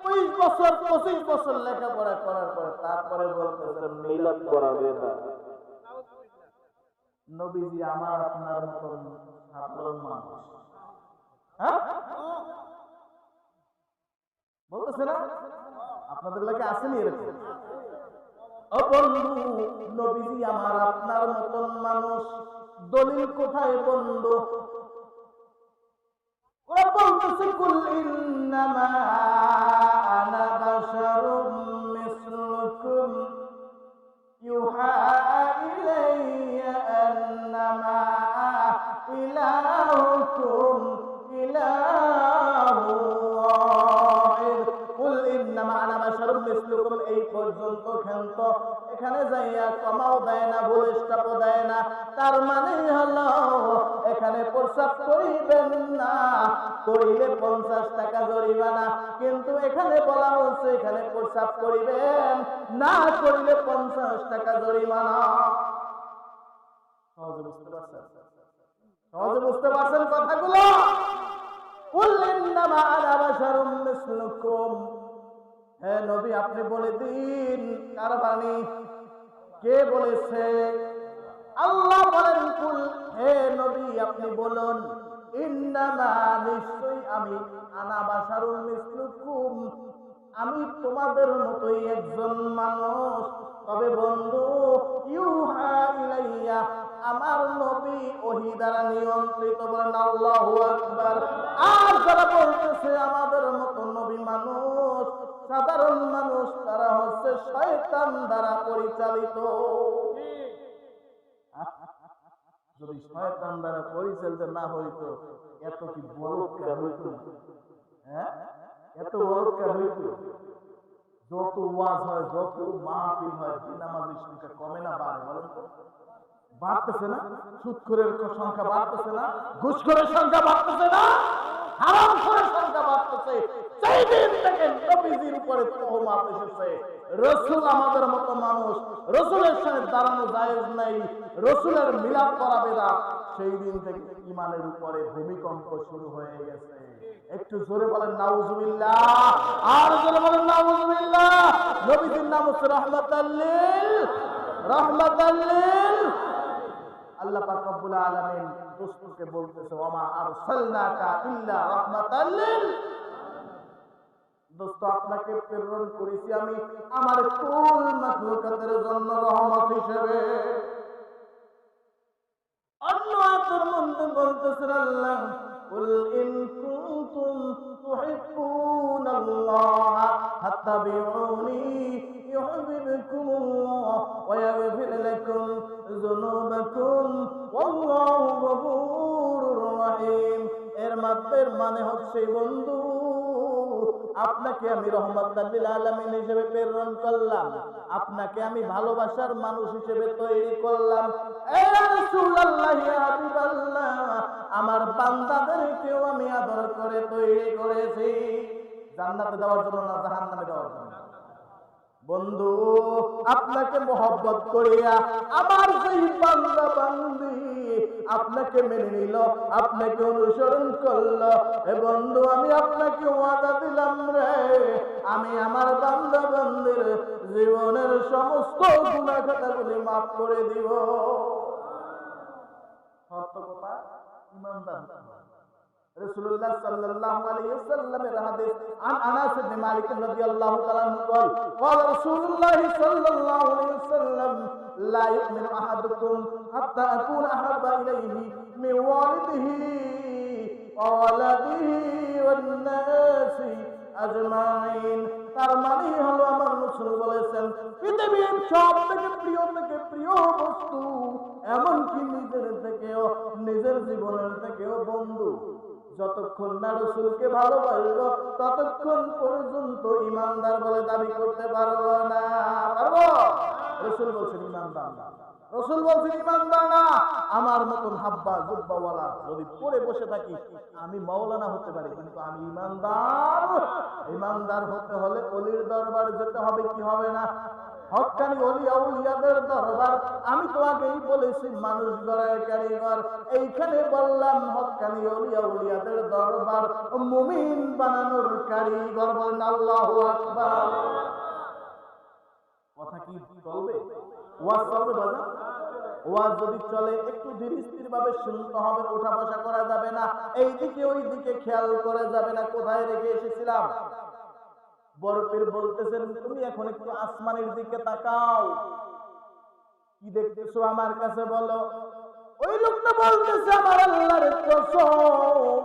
20 বছর 25 বছর লেখাপড়া করার পরে তারপরে বলতেছে মিলাদ করাবে না। নবীজি আমার আপনার মতন সাধারণ মানুষ, হ্যাঁ বলতেছে না? আপনাদের এলাকায় আসেনি এরকম? ও বন্ধু, নবীজি আমার আপনার মতন মানুষ, দলিল কোথায় বন্ধু? ওরা বলতেছে কুল ইন্নামা আনা বাশারুম মিসলুকুম ইউহা ইলাইয়া আন্নামা ইলাহুকুম ইলাহু ওয়াহিদ। কুল ইন্নামা আনা বাশারুম মিসলুকুম, এই পর্যন্ত ক্ষান্ত, এখানে যাইয়া কমাও দেয় না, ভুল স্টপও দেয় না। তার মানে হলো এখানে প্রস্রাব করিবেন না, করিলে 50 টাকা জরিমানা। কিন্তু এখানে বলা হচ্ছে এখানে প্রস্রাব করিবেন না, করিলে 50 টাকা জরিমানা। সহজে বুঝতে পারছেন? সহজে বুঝতে পারছেন কথাগুলো? কুল ইন্নামা আনা বাশারুম মিসলুকুম, হে নবী আপনি বলে দিন কার বাণী, কে বলেছে? আল্লাহ বলেন কুল, হে নবী আপনি বলুন, ইন্নামা নিশ্চয়ই আমি, আনা বাশারুম মিসলুকুম আমি তোমাদের মতোই একজন মানুষ, তবে বন্ধু ইউহা ইলাইয়া আমার নবী ওহী দ্বারা নিয়ন্ত্রিত। বলেন আল্লাহু আকবার। আর যারা বলতেছে আমাদের মতো নবী মানুষ, সাধারণ মানুষ, তারা হচ্ছে শয়তান দ্বারা পরিচালিত। যদি শয়তান দ্বারা পরিচালিত না হইতো এত কি বলৎকার হইতো? হ্যাঁ, এত বলৎকার হইতো? যত ওয়াজ হয়, যত মাহফিল হয়, বেনামাজির সংখ্যা কমে না বাড়ে? বলেন তো, বাড়তেছে না? সুদখোরের সংখ্যা বাড়তেছে না? ঘুষখোরের সংখ্যা বাড়তেছে না? হারামখোরের সংখ্যা বাড়তেছে। সেই দিন থেকে নবীজির উপরে তহমত এসেছে, রাসূল আমাদের মতো মানুষ, রাসূলের সাথে দাঁড়ানো জায়েজ নাই, রাসূলের মিলাদ করা বিদআত। সেই দিন থেকে ঈমানের উপরে ভূমিকম্প শুরু হয়ে গেছে। একটু জোরে বলেন নাউজুবিল্লাহ, আর জোরে বলেন নাউজুবিল্লাহ। নবীজির নাম হচ্ছে রাহমাতাল লিল। আল্লাহ পাক রব্বুল আলামিন রাসূলকে বলতেছে ওয়া আরসালনাকা ইল্লা রাহমাতাল লিল। দোস্ত, আপনাকে প্রেরণ করেছি আমি আমার কুল মাখলুকাতের জন্য রহমত হিসেবে। অন্য আয়াতের মধ্যে বলতেছেন আল্লাহ, কুল ইন কুনতুম তুহিব্বুনাল্লাহ ফাত্তাবিউনি ইউহিব্বুকুমুল্লাহ ওয়া ইয়াগফির লাকুম যুনুবাকুম ওয়াল্লাহু গফুরুর রহিম। এর মানে হচ্ছে বন্ধু, আপনাকে আমি রাহমাতাল লিল আলামিন হিসেবে প্রেরণ করলাম, আপনাকে আমি ভালোবাসার মানুষ হিসেবে তৈরি করলাম। এ রাসূলুল্লাহ, ইয়া হাবিবাল্লাহ, আমার বান্দাদেরকেও আমি আদর করে তৈরি করেছি জান্নাতে দেওয়ার জন্য না জাহান্নামে দেওয়ার জন্য। বন্ধু, আপনাকে মোহব্বত করিয়া আমার সেই বান্দা বান্দি আপনাকে মেনে নিল, আপনাকে অনুসরণ করলো, এ বন্ধু আমি আপনাকে ওয়াদা দিলাম রে, আমি আমার বান্দা বান্দির জীবনের সমস্ত গুনাহ খাতাগুলি মাফ করে দিব। সত্য কথা, ইমানদার রাসূলুল্লাহ সাল্লাল্লাহু আলাইহি ওয়াসাল্লামের হাদিস আন আনাস ইবনে মালিক রাদিয়াল্লাহু তাআলা আনহু قال قال رسول الله صلى الله عليه وسلم لا يؤمن احدكم حتى اكون احب اليه من والده وولده والناس আজমাইন। তার মানে হলো আমার রাসূল বলেছেন, পৃথিবীর সব থেকে প্রিয় বস্তু, এমনকি নিজের থেকেও, নিজের জীবনের থেকেও বন্ধু যতক্ষণ না রাসূলকে ভালোবাসবো ততক্ষণ পর্যন্ত ঈমানদার বলে দাবি করতে পারবো না। পারবো? রাসূল বলছেন ঈমানদার না। রাসূল বলছেন ঈমানদার না। আমার মতন হাব্বা জুব্বাওয়ালা যদি পড়ে বসে থাকি আমি মাওলানা হতে পারি, কিন্তু আমি ঈমানদার। ঈমানদার হতে হলে ওলির দরবার যেতে হবে, কি হবে না? হক্কানি ওলিয়া উলিয়াদের দরবার। আমি তো আগেই বলেছি মানুষ গড়ার কারিগর, এইখানে বললাম হক্কানি ওলিয়া উলিয়াদের দরবার মুমিন বানানোর কারিগর। বলেন আল্লাহু আকবার। কথা কি চলবে? ওয়াজ চলবে বাজার? ওয়াজ যদি চলে একটু ধীর স্থির ভাবে শুনতে হবে, ওঠা বসা করা যাবে না, এইদিকে ওই দিকে খেয়াল করা যাবে না। কোথায় রেখে এসেছিলাম? বড় পীর বলতেছেন তুমি এখন একটু আসমানের দিকে তাকাও, কি দেখতেছো আমার কাছে বলো। ওই লোকটা বলতেছে আমার আল্লাহর কসম,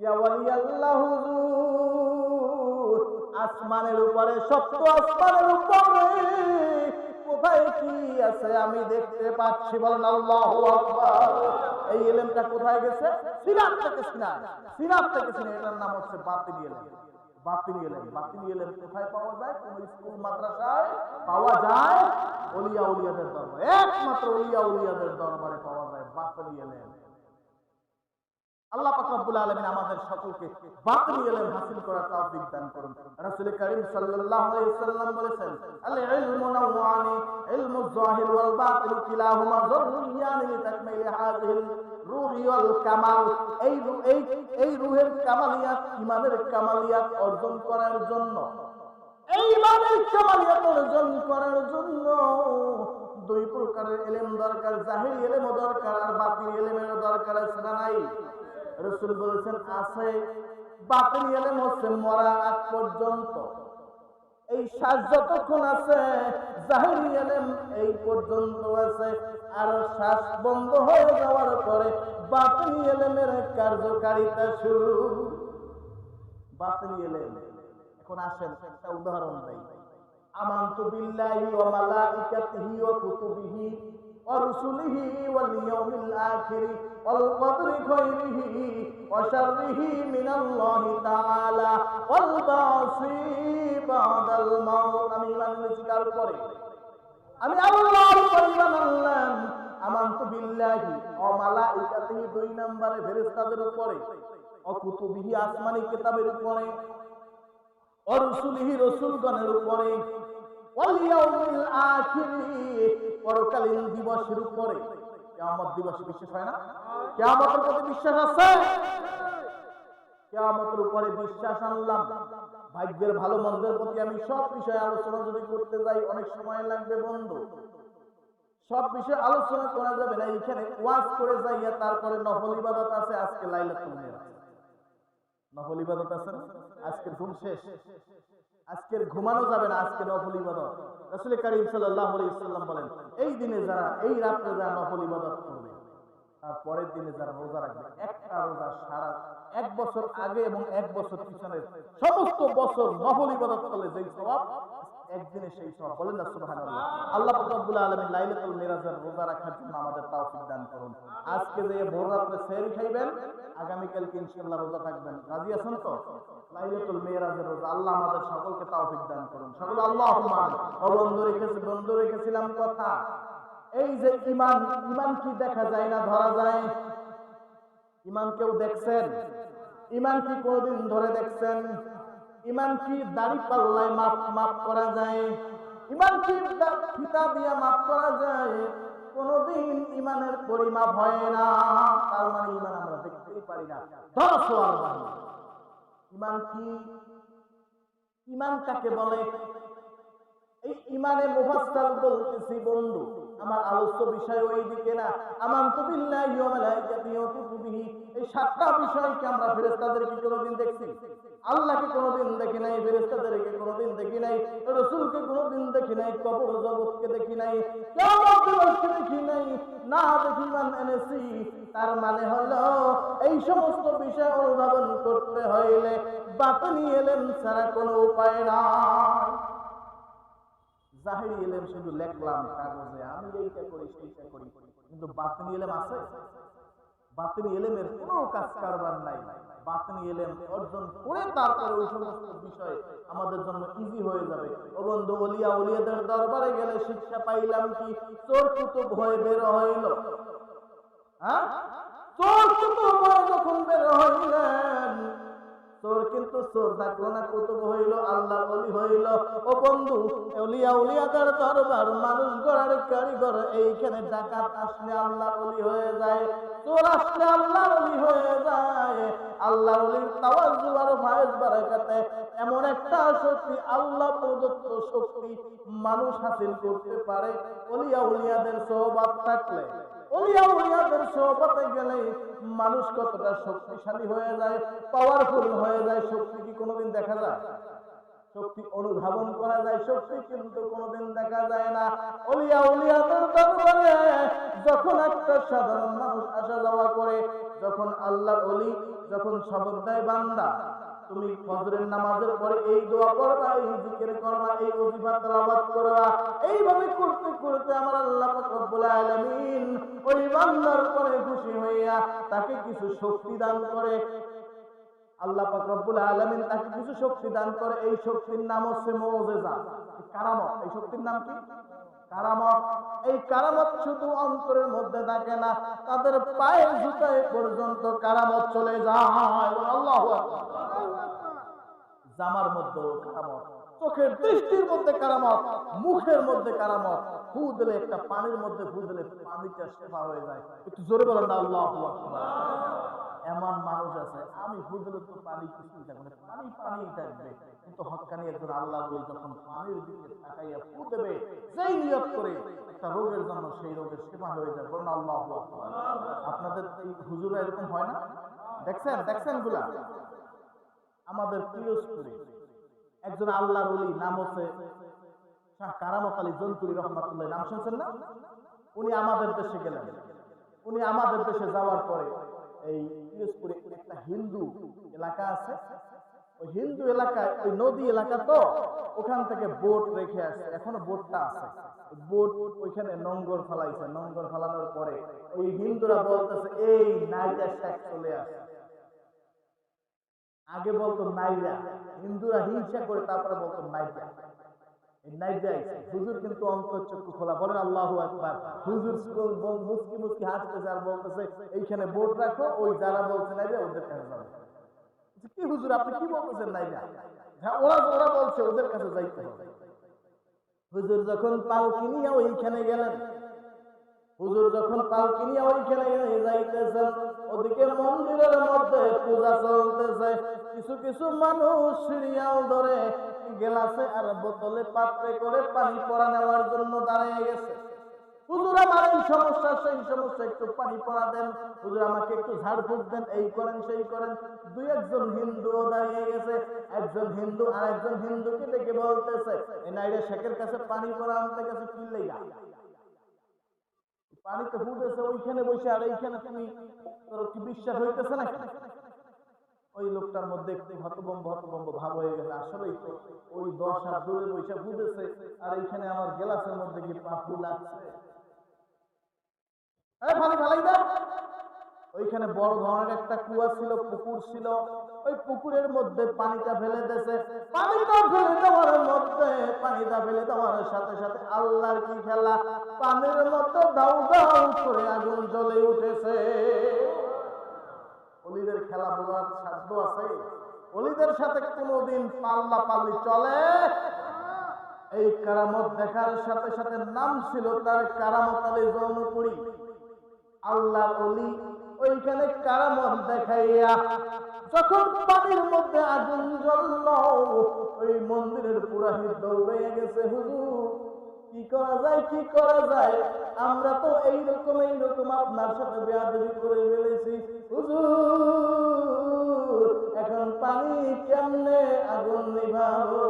ইয়া ওয়ালি আল্লাহ হুজুর, আসমানের উপরে, সপ্ত আসমানের উপরে কোথায় কি আছে আমি দেখতে পাচ্ছি। বলেন আল্লাহু আকবার। এই ইলমটা কোথায় গেছে? সিনাত থেকে সিনাত, সিনাত থেকে সিনাত। এটার নাম হচ্ছে বাতিনি ইলম। বাতিনি ইলম। বাতিনি ইলম কোথায় পাওয়া যায়? কোন স্কুল মাদ্রাসায় পাওয়া যায়? ওলিয়া উলিয়াদের দরবারে, একমাত্র ওলিয়া উলিয়াদের দরবারে পাওয়া যায় বাতিনি ইলম। আল্লাহ পাক রব্বুল আলামিন আমাদের সকলকে বাতিনি ইলম হাসিল করার তৌফিক দান করুন। রাসূল কারীম সাল্লাল্লাহু আলাইহি ওয়াসাল্লাম বলেছেন, আল ইলমু নাওয়ানি, ইলমুজ যাহির ওয়াল বাতিন কিলাহুমা যররিয়ানি লিতাকমিলি হাযিহিল রূহি ওয়াল কামাল। এই রূহের কামালিয়াত, ঈমানের কামালিয়াত অর্জন করার জন্য, এই ঈমানের কামালিয়াত অর্জন করার জন্য দুই প্রকারের ইলম দরকার। জাহিরি ইলমও দরকার আর বাতিনি ইলমেরও দরকার। আছে না নাই? রাসূল বলেছেন আছে। বাতিনি ইলম হচ্ছে মরার আগ পর্যন্ত, এই শ্বাস যতক্ষণ আছে, জাহিরি ইলম এই পর্যন্ত আছে। আর শ্বাস বন্ধ হয়ে যাওয়ার পরে বাতিনি ইলমের কার্যকারিতা শুরু। বাতিনি ইলম। এখন আসেন একটা উদাহরণ দেই। আমানতু বিল্লাহি ওয়া মালাইকাতিহি ওয়া কুতুবিহি ওয়া রুসুলিহি ওয়াল ইয়াউমিল আখির ওয়াল কদরি খায়রিহি ওয়া শাররিহি মিনাল্লাহি তাআলা ওয়াল বাসি বাদাল মাউত। আমি ঈমান স্বীকার করি, আমি আল্লাহর উপর ঈমান আনলাম। আমানতু বিল্লাহি ওয়া মালাইকাতিহি, দুই নম্বরে ফেরেশতাদের উপরে, ওয়া কুতুবিহি আসমানি কিতাবের উপরে, ওয়া রুসুলিহি রাসূলগণের উপরে, ওয়াল ইয়াউমিল আখির পরকালীন দিবসের উপরে। কিয়ামত দিবসে বিশ্বাস হয় না? কিয়ামতের প্রতি বিশ্বাস আছে? কিয়ামতের উপরে বিশ্বাস আনলাম। ভাগ্যের ভালো মন্দের প্রতি আমি সব বিষয়ে আলোচনা যদি করতে যাই অনেক সময় লাগবে বন্ধু। সব বিষয়ে আলোচনা করা যাবে না। এখানে ওয়াজ করে যাইয়া তারপরে নফল ইবাদত আছে। আজকে লাইলাতুল মিরাজ নফল ইবাদত আছে না? আজকে ঘুম শেষ, আজকের ঘুমানো যাবে না, আজকে নফল ইবাদত। রাসূল কারীম সাল্লাল্লাহু আলাইহি ওয়াসাল্লাম বলেন, এই দিনে যারা, এই রাতে যারা নফল ইবাদত করবে, তার পরের দিনে যারা রোজা রাখবে, একটা রোজা সারা এক বছর আগে এবং এক বছর পিছনের সমস্ত বছর নফল ইবাদত করলে যেই সওয়াব, একদিনে সেই সওয়াব। বলেন না সুবহানাল্লাহ। আল্লাহ পাক রব্বুল আলামিন লাইলাতুল মিরাজের রোজা রাখার জন্য আমাদের তৌফিক দান করুন। আজকে যে ভোর রাতে সেহরি খাইবেন, আগামীকালকে ইনশাআল্লাহ রোজা থাকবেন। রাজি আছেন তো? লাইলাতুল মিরাজের রোজা আল্লাহ আমাদের সকলকে তৌফিক দান করুন। সকলে আল্লাহুম্মা আমিন। ও বন্ধু রেখেছিলাম কথা, এই যে ঈমান, ঈমান কি দেখা যায় না ধরা যায়? ঈমান কেউ দেখছেন? ঈমান কি কোনদিন ধরে দেখছেন? ঈমান কি দাড়ি পাল্লায় মাপ করা যায়? ঈমান কি ফিতা দিয়ে মাপ করা যায়? কোনদিন ঈমানের পরিমাপ হয় না। তার মানে ঈমান আমরা দেখতেই পারি না। ঈমান কি? ঈমান কাকে বলে? এই ঈমানে মুফাসসাল বলতেছি বন্ধু, আমার আলোচ্য বিষয় ওই দিকে না। আমানতু বিল্লাহি ওয়া মালাইকাতিহি ওয়া কুতুবিহি, এই সাতটা বিষয়কে আমরা ফেরেশতাদেরকে কোনোদিন দেখছি? আল্লাহকে কোনোদিন দেখি নাই, ফেরেশতাদেরকে কোনোদিন দেখি নাই, রাসূলকে কোনোদিন দেখি নাই, কবর জগৎকে দেখি নাই, কিয়ামত দিবসকে দেখি নাই। না দেখি ঈমান এনেছি, তার মানে হলো এই সমস্ত বিষয় অনুধাবন করতে হইলে বাতিনি ইলম ছাড়া কোনো উপায় নাই। জাহিরি ইলম শুধু লিখলাম কাগজে, আমি এইটা করি সেইটা করি, কিন্তু বাতিনি ইলম আছে? বাতিনি ইলমের কোনো কাজ কারবার নাই। বাতিনি ইলম অর্জন করে তারপরে ওই সমস্ত বিষয় আমাদের জন্য ইজি হয়ে যাবে। ও বন্ধু, ওলিয়া উলিয়াদের দরবারে গেলে শিক্ষা পাইলাম কি? চোর কুতুব হয়ে বের হইল। হ্যাঁ, চোর কুতুব হয়ে যখন বের হইলেন, চোর কিন্তু চোর থাকলো না, কুতুব হইল, আল্লাহ ওলি হইল। ও বন্ধু, ওলিয়া উলিয়াদের দরবার মানুষ গড়ার কারিগর। এইখানে ডাকাত আসলে আল্লাহ ওলি হয়ে যায়, চোর আসলে আল্লাহ ওলি হয়ে যায়। আল্লাহ ওলির তাওয়াজ্জু আর ফায়েজ বারাকাতে এমন একটা শক্তি, আল্লাহ প্রদত্ত শক্তি মানুষ হাসিল করতে পারে ওলিয়া উলিয়াদের সোহবত থাকলে। ওলিয়া উলিয়াদের সোহবতে গেলে মানুষ কতটা শক্তিশালী হয়ে যায়, পাওয়ারফুল হয়ে যায়। শক্তি কি কোনোদিন দেখা যায়? শক্তি অনুধাবন করা যায়, শক্তি কিন্তু কোনোদিন দেখা যায় না। ওলিয়া উলিয়াদের দরবারে যখন একটা সাধারণ মানুষ আসা যাওয়া করে, যখন আল্লাহর ওলি যখন শপথ দেয়, বান্দা তুমি ফজরের নামাজের পরে এই দোয়া করবা, এই জিকির করবা, এই ওজিফা তেলাওয়াত করবা, এইভাবে করতে করতে আমার আল্লাহ পাক রব্বুল আলামিন ওই বান্দার উপরে খুশি হইয়া তাকে কিছু শক্তি দান করে। আল্লাহ পাক রব্বুল আলামিন তাকে কিছু শক্তি দান করে। এই শক্তির নাম হচ্ছে মুজিজা, কারামত। এই শক্তির নাম কি? কারামত। এই কারামত শুধু অন্তরের মধ্যে থাকে না, তাদের পায়ের জুতায় পর্যন্ত কারামত চলে যায়। আল্লাহু আকবার। জামার মধ্যে কারামত, চোখের দৃষ্টির মধ্যে কারামত, মুখের মধ্যে কারামত। ফু দিলে, একটা পানির মধ্যে ফু দিলে পানিটা শেফা হয়ে যায়। একটু জোরে বলেন না আল্লাহু আকবার। এমন মানুষ আছে, আমি ফু দিলে তো পানি কিছুই থাকবে না, পানি পানি থাকবে, কিন্তু হক্কানি একজন আল্লাহ বলে যখন পানির দিকে তাকাইয়া ফু দেবে, যেই নিয়ত করে একটা রোগের জন্য, সেই রোগের শেফা হয়ে যায়। বলেন আল্লাহু আকবার। আপনাদের এই হুজুরা এরকম হয় না? দেখছেন গুলা? আমাদের পিরোজপুরে একজন আল্লাহর ওলি, নাম হচ্ছে শাহ কারামত আলী জনপুরি রহমাতুল্লাহ। নাম শুনছেন না? উনি আমাদের দেশে গেলেন। উনি আমাদের দেশে যাওয়ার পরে এই পিরোজপুরে একটা হিন্দু এলাকা আছে। ওই হিন্দু এলাকায়, ওই নদী এলাকা, তো ওখান থেকে বোট রেখে আসছে, এখনো বোটটা আছে। বোট ওইখানে নোংর ফেলাইছে। নোংর ফেলানোর পরে ওই হিন্দুরা বলতেছে, এই নাইজা শেখ চলে আসে। আগে বলতো নাইজা, হিন্দুরা হিংসা করে তারপরে বলতো নাইজা। এই নাইজা আইছে। হুজুর কিন্তু অন্তর চক্ষু খোলা। বলেন আল্লাহু আকবার। হুজুর মুস্কি মুস্কি হাসতেছে আর বলতেছে, এইখানে বোট রাখো, ওই যারা বলছে নাইজা ওদের কাছে যাবে। কি হুজুর, আপনি কি বলতেছেন নাইজা? হ্যাঁ, ওরা বলছে ওদের কাছে যাইতে হবে। হুজুর যখন পালকি নিয়ে ওইখানে গেলেন, হুজুর যখন পালকি নিয়ে ওইখানে যাইতেছেন, ওদিকে মন্দিরের মধ্যে পূজা চলতেছে। কিছু কিছু মানুষ সিরিয়াল ধরে গ্লাসে আর বোতলে পাত্রে করে পানি পড়া নেওয়ার জন্য দাঁড়িয়ে গেছে। হুজুর আমার এই সমস্যা, সেই সমস্যা, একটু পানি পড়া দেন, হুজুর আমাকে একটু ঝাড়ফুঁক দেন, এই করেন সেই করেন। দুই একজন হিন্দু দাঁড়িয়ে গেছে। একজন হিন্দু আর একজন হিন্দুকে ডেকে বলতেছে, এই নাইরে শেখের কাছে পানি পড়া আনতে গেছে, কি লেগা? পানিতে ফুটেছে ওইখানে বসে, আর এইখানে তুমি, তোর কি বিশ্বাস হইতেছে নাকি? ওই লোকটার মধ্যে একটু হতভম্ব ভাব হয়ে গেছে। আসলেই তো ওই 10 হাত দূরে বসে ফুটেছে, আর এইখানে আমার গ্লাসের মধ্যে কি পাপু লাগছে। পানি ঢালাই দাও। ওইখানে বড় ধরনের একটা কুয়া ছিল, পুকুর ছিল। ওই পুকুরের মধ্যে পানিটা ফেলে দিয়েছে। পানিটা ফেলে দেওয়ার মধ্যে, পানিটা ফেলে দেওয়ার সাথে সাথে আল্লাহর কি খেলা, পানির মধ্যে দাউ দাউ করে আগুন জ্বলে উঠেছে। ওলিদের খেলা বোঝার সাধ্য আছে? ওলিদের সাথে কোনোদিন পাল্লা পাল্লি চলে? এই কারামত দেখার সাথে সাথে নাম ছিল তার কারামত আলী জৌনপুরী। আল্লাহ ওলি ওইখানে কারামত দেখাইয়া যখন পানির মধ্যে আগুন জ্বলল, ওই মন্দিরের পুরাহিত দৌড়ে গেছে, হুজুর কি করা যায়, কি করা যায়? আমরা তো এইরকম আপনার সাথে বেয়াদবি করে ফেলেছি, হুজুর এখন পানি কেমনে আগুন নিভাবো?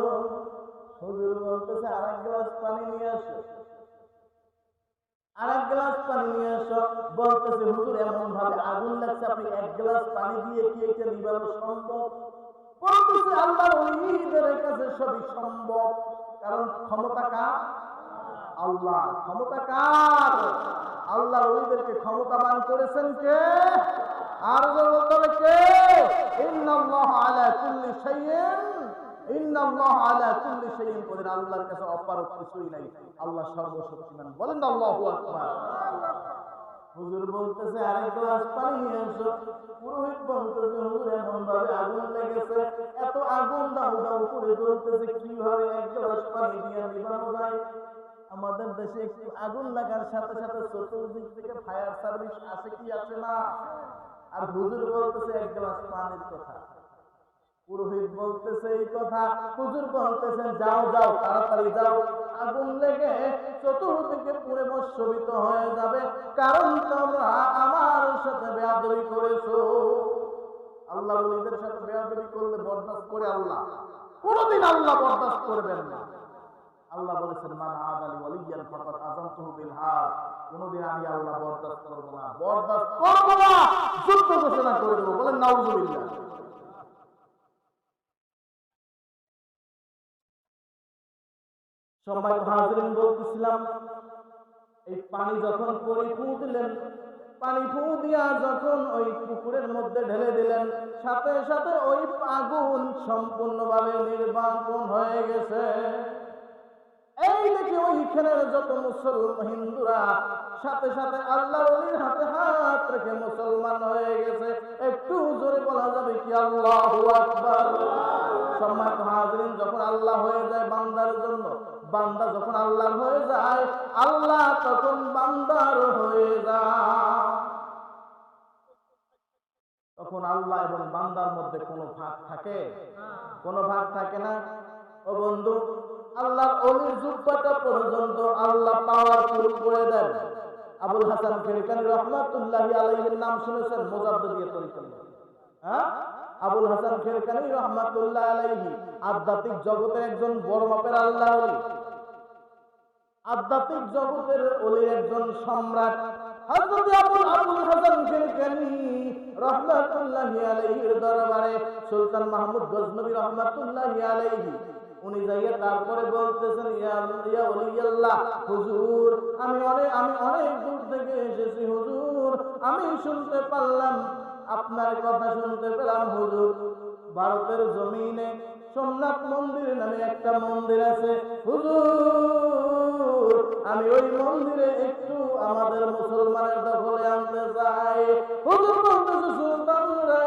হুজুর বলতেছে, আরেক গ্লাস পানি নিয়ে আসো, আরেক গ্লাস পানি নিয়ে আসো। বলতেছে, হুজুর এমন ভাবে আগুন লাগছে, আপনি এক গ্লাস পানি দিয়ে কি এটা নিভানো সম্ভব? বলতেছে, আল্লাহর ওলিদের কাছে সবই সম্ভব, কারণ ক্ষমতা কার? আল্লাহ। ক্ষমতা কার? আল্লাহর ওলিদেরকে ক্ষমতাবান করেছেন কে? আর বলতে হবে কে? ইন্নাল্লাহু আলা কুল্লি শাইইন ইন্নাল্লাহু আলা কুল্লি শাইইন কদির। আল্লাহর কাছে অপারক কিছুই নাই, আল্লাহ সর্বশক্তিমান। বলেন আল্লাহু আকবার। হুজুর বলতেছে আরেক গ্লাস পানি নিয়ে এসো। পুরোহিত বলতেছে হুজুর এমন ভাবে আগুন লেগেছে, এত আগুন দাউ দাউ করে জ্বলতেছে, কিভাবে এক গ্লাস পানি দিয়ে নিভানো যায়? আমাদের দেশে একটু আগুন লাগার সাথে সাথে চতুর্দিক থেকে ফায়ার সার্ভিস আসে কি আসে না? আর হুজুর বলতেছে এক গ্লাস পানির কথা। পুরোহিত বলতেছে এই কথা, হুজুর বলতেছেন যাও যাও তাড়াতাড়ি যাও, আগুন লেগে চতুর্দিকে পুড়ে ভস্মীভূত হয়ে যাবে, কারণ তোমরা আমার সাথে বেয়াদবি করেছো। আল্লাহ ওলিদের সাথে বেয়াদবি করলে বরদাস্ত করে আল্লাহ? কোনদিন আল্লাহ বরদাস্ত করবেন না। আল্লাহ বলেছেন মান আদালি ওয়ালিয়ান ফাকাদ আযানতুহু বিল হার। কোনদিন আমি আল্লাহ বরদাস্ত করব না, বরদাস্ত করব না, যুদ্ধ ঘোষণা করে দেব। বলেন নাউযুবিল্লাহ। সম্মানিত হাজিরিন, বলতেছিলাম এই পানি যখন পরে ফু দিলেন, পানি ফু দিয়া যখন ওই পুকুরের মধ্যে ঢেলে দিলেন, সাথে সাথে ওই আগুন সম্পূর্ণভাবে নির্বাপন হয়ে গেছে। এই দেখে ওইখানের যত মুসলমান হিন্দুরা সাথে সাথে আল্লাহর ওলির হাতে হাত রেখে মুসলমান হয়ে গেছে। একটু জোরে বলা যাবে কি আল্লাহু আকবার? সম্মানিত হাজিরিন, যখন আল্লাহ হয়ে যায় বান্দার জন্য, বান্দা যখন আল্লাহর হয়ে যায়, আল্লাহ তখন বান্দার হয়ে যায়। তখন আল্লাহ এবং বান্দার মধ্যে কোনো ভাগ থাকে? কোনো ভাগ থাকে না। ও বন্ধু, আল্লাহর ওলির জুব্বাটা পর্যন্ত আল্লাহ পাওয়ারফুল করে দেন। আবুল হাসান ফিরকানী রহমাতুল্লাহি আলাইহির নাম শুনেছেন? মুজাদ্দিদিয়া তরিকা। হ্যাঁ, আবুল হাসান ফিরকানী রহমাতুল্লাহি আলাইহি আধ্যাত্মিক জগতের একজন বড় মাপের আল্লাহর ওলি, আধ্যাত্মিক জগতের ওলির একজন সম্রাট। হযরত আবুল হাসান ফিরকানী রহমাতুল্লাহি আলাইহির দরবারে সুলতান মাহমুদ গজনবী রহমাতুল্লাহি আলাইহি উনি যাইয়া তারপরে বলতেছেন ইয়া ওলিয়াল্লাহ, হুজুর আমি অনেক দূর থেকে এসেছি হুজুর, আমি শুনতে পারলাম, আপনার কথা শুনতে পেলাম হুজুর, ভারতের জমিনে সোমনাথ মন্দির নামে একটা মন্দির আছে হুজুর, আমি ওই মন্দিরে একটু আমাদের মুসলমানের দখলে আনতে চাই। হুজুর বলতেছে সুলতান রে,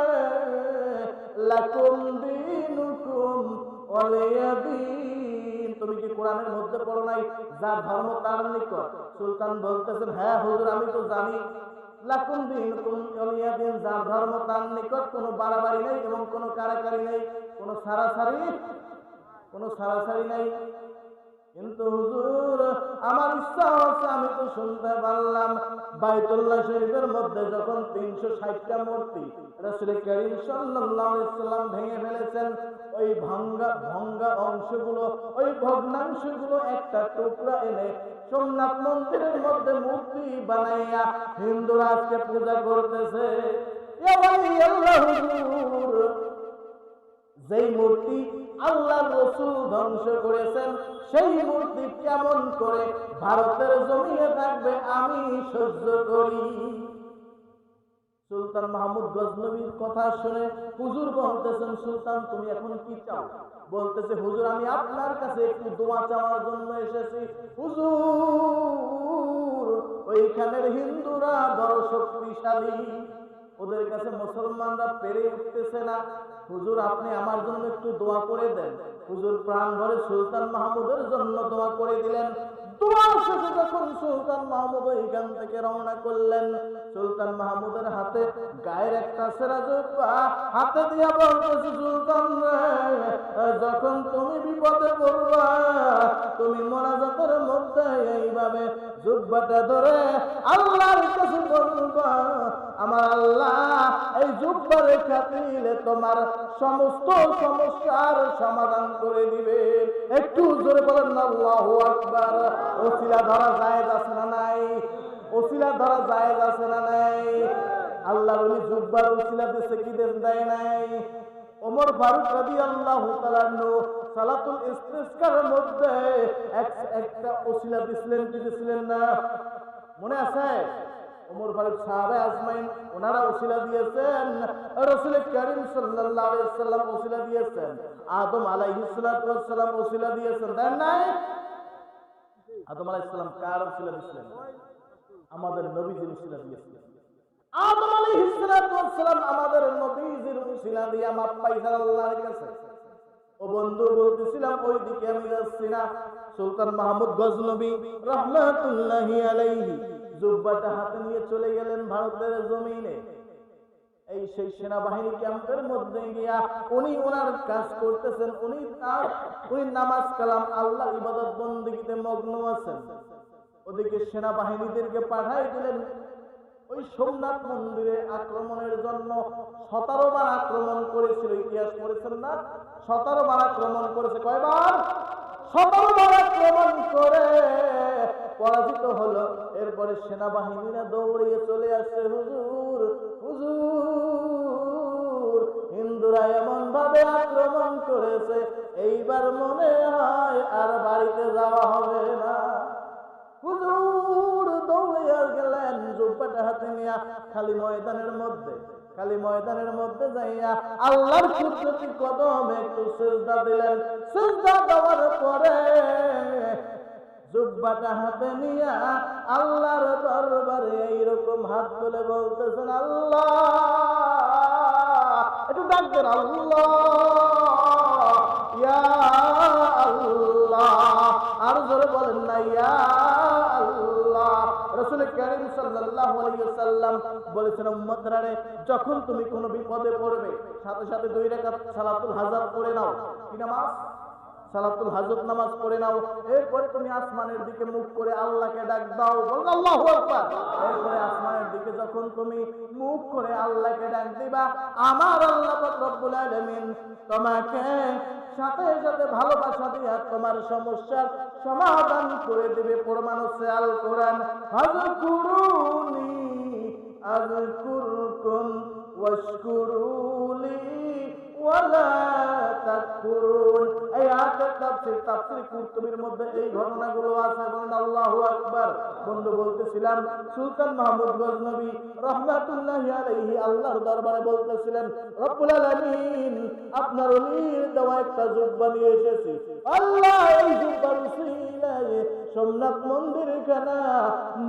লাকুম দীনুকুম ওয়ালিয়া দীন। তুমি কি কোরআনের মধ্যে পড়ো নাই যার ধর্ম তার নিকট? সুলতান বলতেছেন হ্যাঁ হুজুর আমি তো জানি, লাকুম দীনুকুম ওয়ালিয়া দীন, যার ধর্ম তার নিকট। কোনো বাড়াবাড়ি নেই এবং কোনো কারাকারি নেই, কোনো সারাসারি নেই। কিন্তু হুজুর আমার ইচ্ছা হচ্ছে, আমি তো শুনতে পারলাম বাইতুল্লাহ শরীফের মধ্যে যখন 360টা মূর্তি রাসূল কারীম সাল্লাল্লাহু আলাইহি ওয়াসাল্লাম ভেঙে ফেলেছেন, ওই ভাঙ্গা অংশগুলো, ওই ভগ্নাংশগুলো একটা টুকরা এনে সোমনাথ মন্দিরের মধ্যে মূর্তি বানাইয়া হিন্দুরা আজকে পূজা করতেছে। ইয়া ওয়ালিয়াল্লাহ হুজুর, যেই মূর্তি আল্লাহর রাসূল ধ্বংস করেছেন, সেই মূর্তি কেমন করে ভারতের জমিনে থাকবে আমি সহ্য করি। সুলতান মাহমুদ গজনবীর কথা শুনে হুজুর বলতেছেন সুলতান তুমি এখন কি চাও? বলতেছে হুজুর আমি আপনার কাছে একটু দোয়া চাওয়ার জন্য এসেছি হুজুর, ওইখানের হিন্দুরা বড় শক্তিশালী, ওদের কাছে মুসলমানরা পেরে উঠতেছে না, হুজুর আপনি আমার জন্য একটু দোয়া করে দেন। হুজুর প্রাণ ভরে সুলতান মাহমুদের জন্য দোয়া করে দিলেন। দোয়া শেষে যখন সুলতান মাহমুদ এখান থেকে রওনা করলেন, সুলতান মাহমুদের হাতে গায়ের একটা সেরা জুব্বা হাতে দিয়া বলতেছে সুলতান রে, যখন তুমি বিপদে পড়বা তুমি মোনাজাতের মধ্যে এইভাবে জুব্বাটা ধরে আল্লাহর কাছে বলবা, আমার আল্লাহ এই জুব্বার খাতিরে তোমার সমস্ত সমস্যার সমাধান করে দিবে। একটু জোরে বলেন আল্লাহু আকবার। ওসিলা ধরা জায়েজ আছে না নাই? ওসিলা ধরা জায়েজ আছে না নাই? আল্লাহর ওলি জুব্বার ওসিলা দিতে কি দেন দেয় নাই? ওমর ফারুক রাদিয়াল্লাহু তাআলা আনহু সালাতুল ইস্তিসকার মধ্যে একটা ওসিলা দিছিলেন না? মনে আছে? ওমর ফারুক সাহাবা আজমাইন ওনারা ওসিলা দিয়েছেন, রাসূল করিম সাল্লাল্লাহু আলাইহি ওয়াসাল্লাম ওসিলা দিয়েছেন, আদম আলাইহিস সালাতু ওয়াস সালাম ওসিলা দিয়েছেন, তাই না? আদম আলাইহিস সালাম কার ওসিলা দিয়েছিলেন? আমাদের নবীজির ওসিলা দিয়েছিলেন। আদম আলাইহিস সালাতু ওয়াস সালাম আমাদের নবীজির ওসিলা দিয়ে মাপ পাইছেন আল্লাহর কাছে। ও বন্ধু, বলতেছিলাম ওইদিকে আমি যাচ্ছি না। সুলতান মাহমুদ গজনবী রহমাতুল্লাহি আলাইহি জুব্বাটা হাতে নিয়ে চলে গেলেন ভারতের জমিনে। এই সেই সেনাবাহিনী ক্যাম্পের মধ্যে গিয়া উনি ওনার কাজ করতেছেন, উনি নামাজ কালাম আল্লাহ ইবাদত বন্দেগীতে মগ্ন আছেন। ওদিকে সেনাবাহিনীদেরকে পাঠাই দিলেন ওই সোমনাথ মন্দিরে আক্রমণের জন্য। 17 বার আক্রমণ করেছিল, ইতিহাস পড়েছেন না? 17 বার আক্রমণ করেছে। কয়বার? 17 বার আক্রমণ করে পরাজিত হলো। এরপরে সেনাবাহিনীরা দৌড়িয়ে চলে আসছে, হুজুর হুজুর, হিন্দুরা এমন ভাবে আক্রমণ করেছে, এইবার মনে হয় আর বাড়িতে যাওয়া হবে না। হুজুর দৌড়িয়ে গেলেন জুব্বাটা হাতে নিয়ে খালি ময়দানের মধ্যে যাইয়া আল্লাহর কুদরতি কদমে একটু সিজদা দিলেন। সিজদা দেওয়ার পরে জুব্বাটা হাতে নিয়ে আল্লাহর দরবারে এইরকম হাত তুলে বলতেছেন, আল্লাহ, একটু ডাক দেন, আল্লাহ ইয়া আল্লাহ, আর জোরে বলেন না ইয়া আল্লাহ। রাসূল করিম সাল্লাল্লাহু আলাইহি ওয়াসাল্লাম বলেছেন, উম্মতরা রে, যখন তুমি কোনো বিপদে পড়বে সাথে সাথে 2 রাকাত সালাতুল হাজাত পড়ে নাও। কি নামাজ? সালাতুল হাজত নামাজ পড়ে নাও। এরপরে তুমি আসমানের দিকে মুখ করে আল্লাহকে ডাক দাও, বলো আল্লাহু আকবার। এরপরে আসমানের দিকে যখন তুমি মুখ করে আল্লাহকে ডাক দিবা, আমার আল্লাহ পাক রব্বুল আলামিন তোমাকে সাথে সাথে ভালোবাসা দিয়ে তোমার সমস্যার সমাধান করে দিবে। প্রমাণ হচ্ছে আল কোরআন, আযকুরুনি আযকুরকুম ওয়াশকুরুলি ওয়ালা তাকফুরুন। এই আয়াতের তাফসীর কুরতুবীর মধ্যে এই ঘটনাগুলো আছে। বলেন আল্লাহু আকবার। বন্ধু, বলতেছিলাম সুলতান মাহমুদ গজনবী রহমাতুল্লাহি আলাইহি আল্লাহর দরবারে বলতেছিলেন, রব্বুল আলামিন, আপনার ওলির দেওয়া একটা জুব্বা নিয়ে এসেছি। আল্লাহ, এই জুব্বার উসিলায় সোমনাথ মন্দিরখানা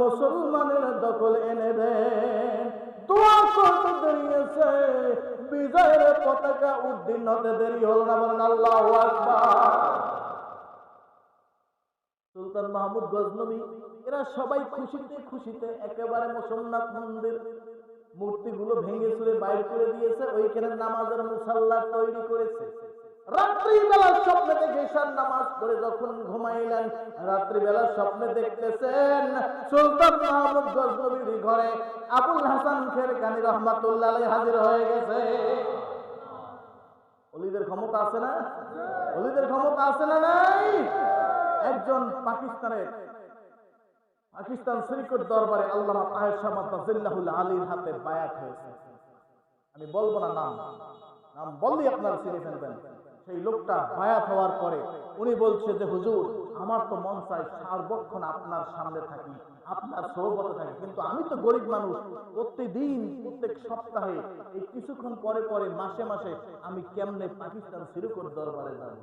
মুসলমানের দখলে এনে দেন। দোয়া করতে দেরি আছে, বিজয়ের পতাকা উড্ডীন হতে দেরি হল না। বলেন আল্লাহু আকবার। সুলতান মাহমুদ গজনবী এরা সবাই খুশিতে একেবারে সোমনাথ মন্দির মূর্তিগুলো ভেঙে চুরে বাইর করে দিয়েছে, ওইখানে নামাজের মুসাল্লা তৈরি করেছে। রাত্রিবেলা স্বপ্নে দেখে ঈশার নামাজ পড়ে যখন ঘুমাইলেন, রাত্রিবেলা স্বপ্নে দেখতেছেন সুলতান মাহমুদ গজনবীর ঘরে আবুল হাসান খেরকানি রহমাতুল্লাহ আলাইহি হাজির হয়ে গেছে। ওলিদের ক্ষমতা আছে না? ওলিদের ক্ষমতা আছে না নাই? একজন পাকিস্তান শরীফের দরবারে আল্লামা তাহের শাহ মাদ্দাজিল্লাহুল আলীর হাতে বায়াত হয়েছে। আমি বলবো না নাম বললেই আপনারা চিনে ফেলবেন। সেই লোকটা বায়াত হওয়ার পরে উনি বলছে যে, হুজুর, আমার তো মন চায় সার্বক্ষণ আপনার সামনে থাকি, আপনার সোহবতে থাকি, কিন্তু আমি তো গরিব মানুষ, প্রত্যেক সপ্তাহে এই কিছুক্ষণ পরে মাসে আমি কেমনে পাকিস্তান শরীফের দরবারে যাব?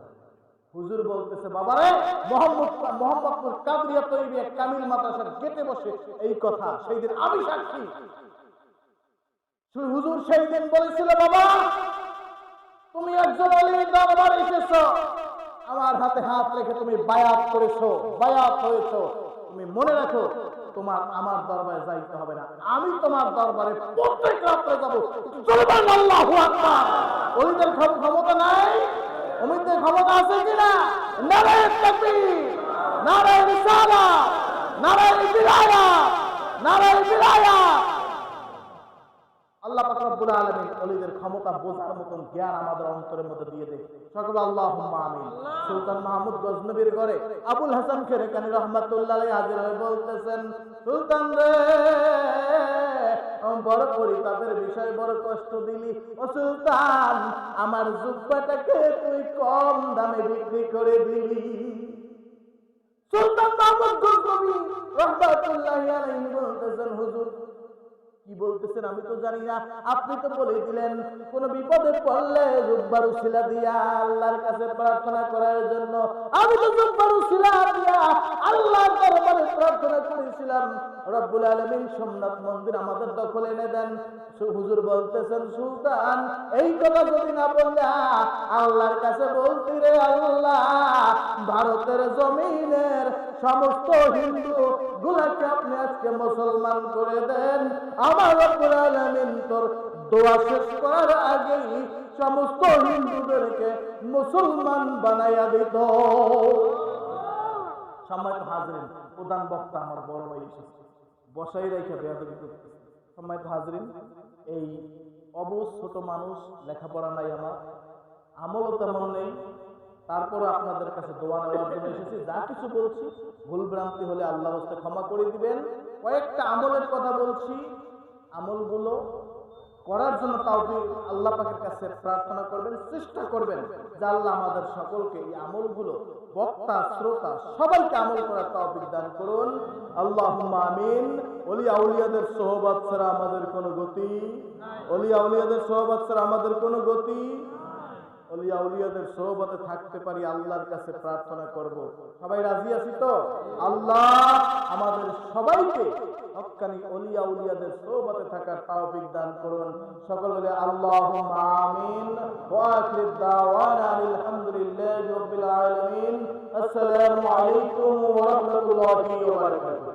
হুজুর বলতেছে, বাবারে, মোহাম্মদপুর কাদরিয়া তৈরি এক কামিল মাদ্রাসার গেটে বসে এই কথা, সেই দিন আমি সাক্ষী। হুজুর সেই দিন বলেছিল, বাবা, তুমি একজন ওলির দরবারে এসেছো, আমার হাতে হাত রেখে তুমি বায়াত করেছো, বায়াত হয়েছো, তুমি মনে রাখো, তোমার আমার দরবারে যাইতে হবে না, আমি তোমার দরবারে প্রত্যেক রাত্রে যাবো। আল্লাহু আকবার। ওলিদের ক্ষমতা নাই? ওলিদের ক্ষমতা আছে কিনা? নারায়ে তাকবীর, নারায়ে রিসালাত, নারায়ে বিলায়াত, নারায়ে বিলায়াত। আল্লাহ পাক রব্বুল আলামিন ওলিদের ক্ষমতা বোঝার মতন জ্ঞান আমাদের অন্তরের মধ্যে দিয়ে দেয়। সকলে আল্লাহুম্মা আমিন। সুলতান মাহমুদ গজনবীর ঘরে আবুল হাসান খেরকানি রহমাতুল্লাহ আলাইহি হাজির হয়ে বলতেছেন, সুলতান রে, বড় পরিতাপের বিষয়, বড় কষ্ট দিলি। ও সুলতান, আমার জুব্বাটাকে তুই কম দামে বিক্রি করে দিলি। সুলতান মাহমুদ গজনবী রাহমাতুল্লাহি আলাইহি বলতেছেন, হুজুর কি বলতেছেন আমি তো জানি না, আপনি তো বলে দিলেন কোন বিপদে পড়লে জুব্বার উসিলা দিয়া আল্লাহর কাছে প্রার্থনা করার জন্য। আমি তো জুব্বার উসিলা দিয়া আল্লাহর দরবারে প্রার্থনা করেছিলাম, রব্বুল আলামিন সোমনাথ মন্দির আমাদের দখলে এনে দেন। হুজুর বলতেছেন, সুলতান এই কথা যদি না বললে আল্লাহর কাছে বলতি রে আল্লাহ, ভারতের জমিনের সমস্ত হিন্দু গুলাকে আপনি আজকে মুসলমান করে দেন, আমার রব্বুল আলামিন তোর দোয়া শেষ করার আগেই সমস্ত হিন্দুদেরকে মুসলমান বানাইয়া দিত। সম্মানিত হাজরিন, প্রধান বক্তা আমার বড় ভাই এসেছে, বসাই রেখে বেয়াদবি করতেছে। সম্মানিত হাজরিন, এই অবুঝ ছোট মানুষ, লেখাপড়া নাই আমার, আমলও তেমন নেই, তারপরে আপনাদের কাছে দোয়া নেওয়ার জন্য এসেছি। যা কিছু বলছি ভুল ভ্রান্তি হলে আল্লাহর হস্তে ক্ষমা করে দিবেন। কয়েকটা আমলের কথা বলছি, আমলগুলো করার জন্য তাওফিক আল্লাহ পাকের কাছে প্রার্থনা করবেন, চেষ্টা করবেন যে আল্লাহ আমাদের সকলকে এই আমলগুলো, বক্তা শ্রোতা সবাইকে আমল করার তাওফিক দান করুন। আল্লাহুম্মা আমিন। ওলিয়া আউলিয়াদের সোহবত ছাড়া আমাদের কোনো গতি, ওলিয়া আউলিয়াদের সোহবত ছাড়া আমাদের কোনো গতি। ওলিয়া আউলিয়াদের সোহবতে থাকতে পারি, আল্লাহর কাছে প্রার্থনা করব। সবাই রাজি আছি তো? আল্লাহ আমাদের সবাইকে হক্কানি ওলিয়া আউলিয়াদের সোহবতে থাকার তাওফিক দান করুন। সকল বলে আল্লাহুম্মা আমিন। ওয়া আখিরু দাওয়ানা আলহামদুলিল্লাহি রাব্বিল আলামিন। আসসালামু আলাইকুম ওয়া রাহমাতুল্লাহি ওয়া বারাকাতুহু।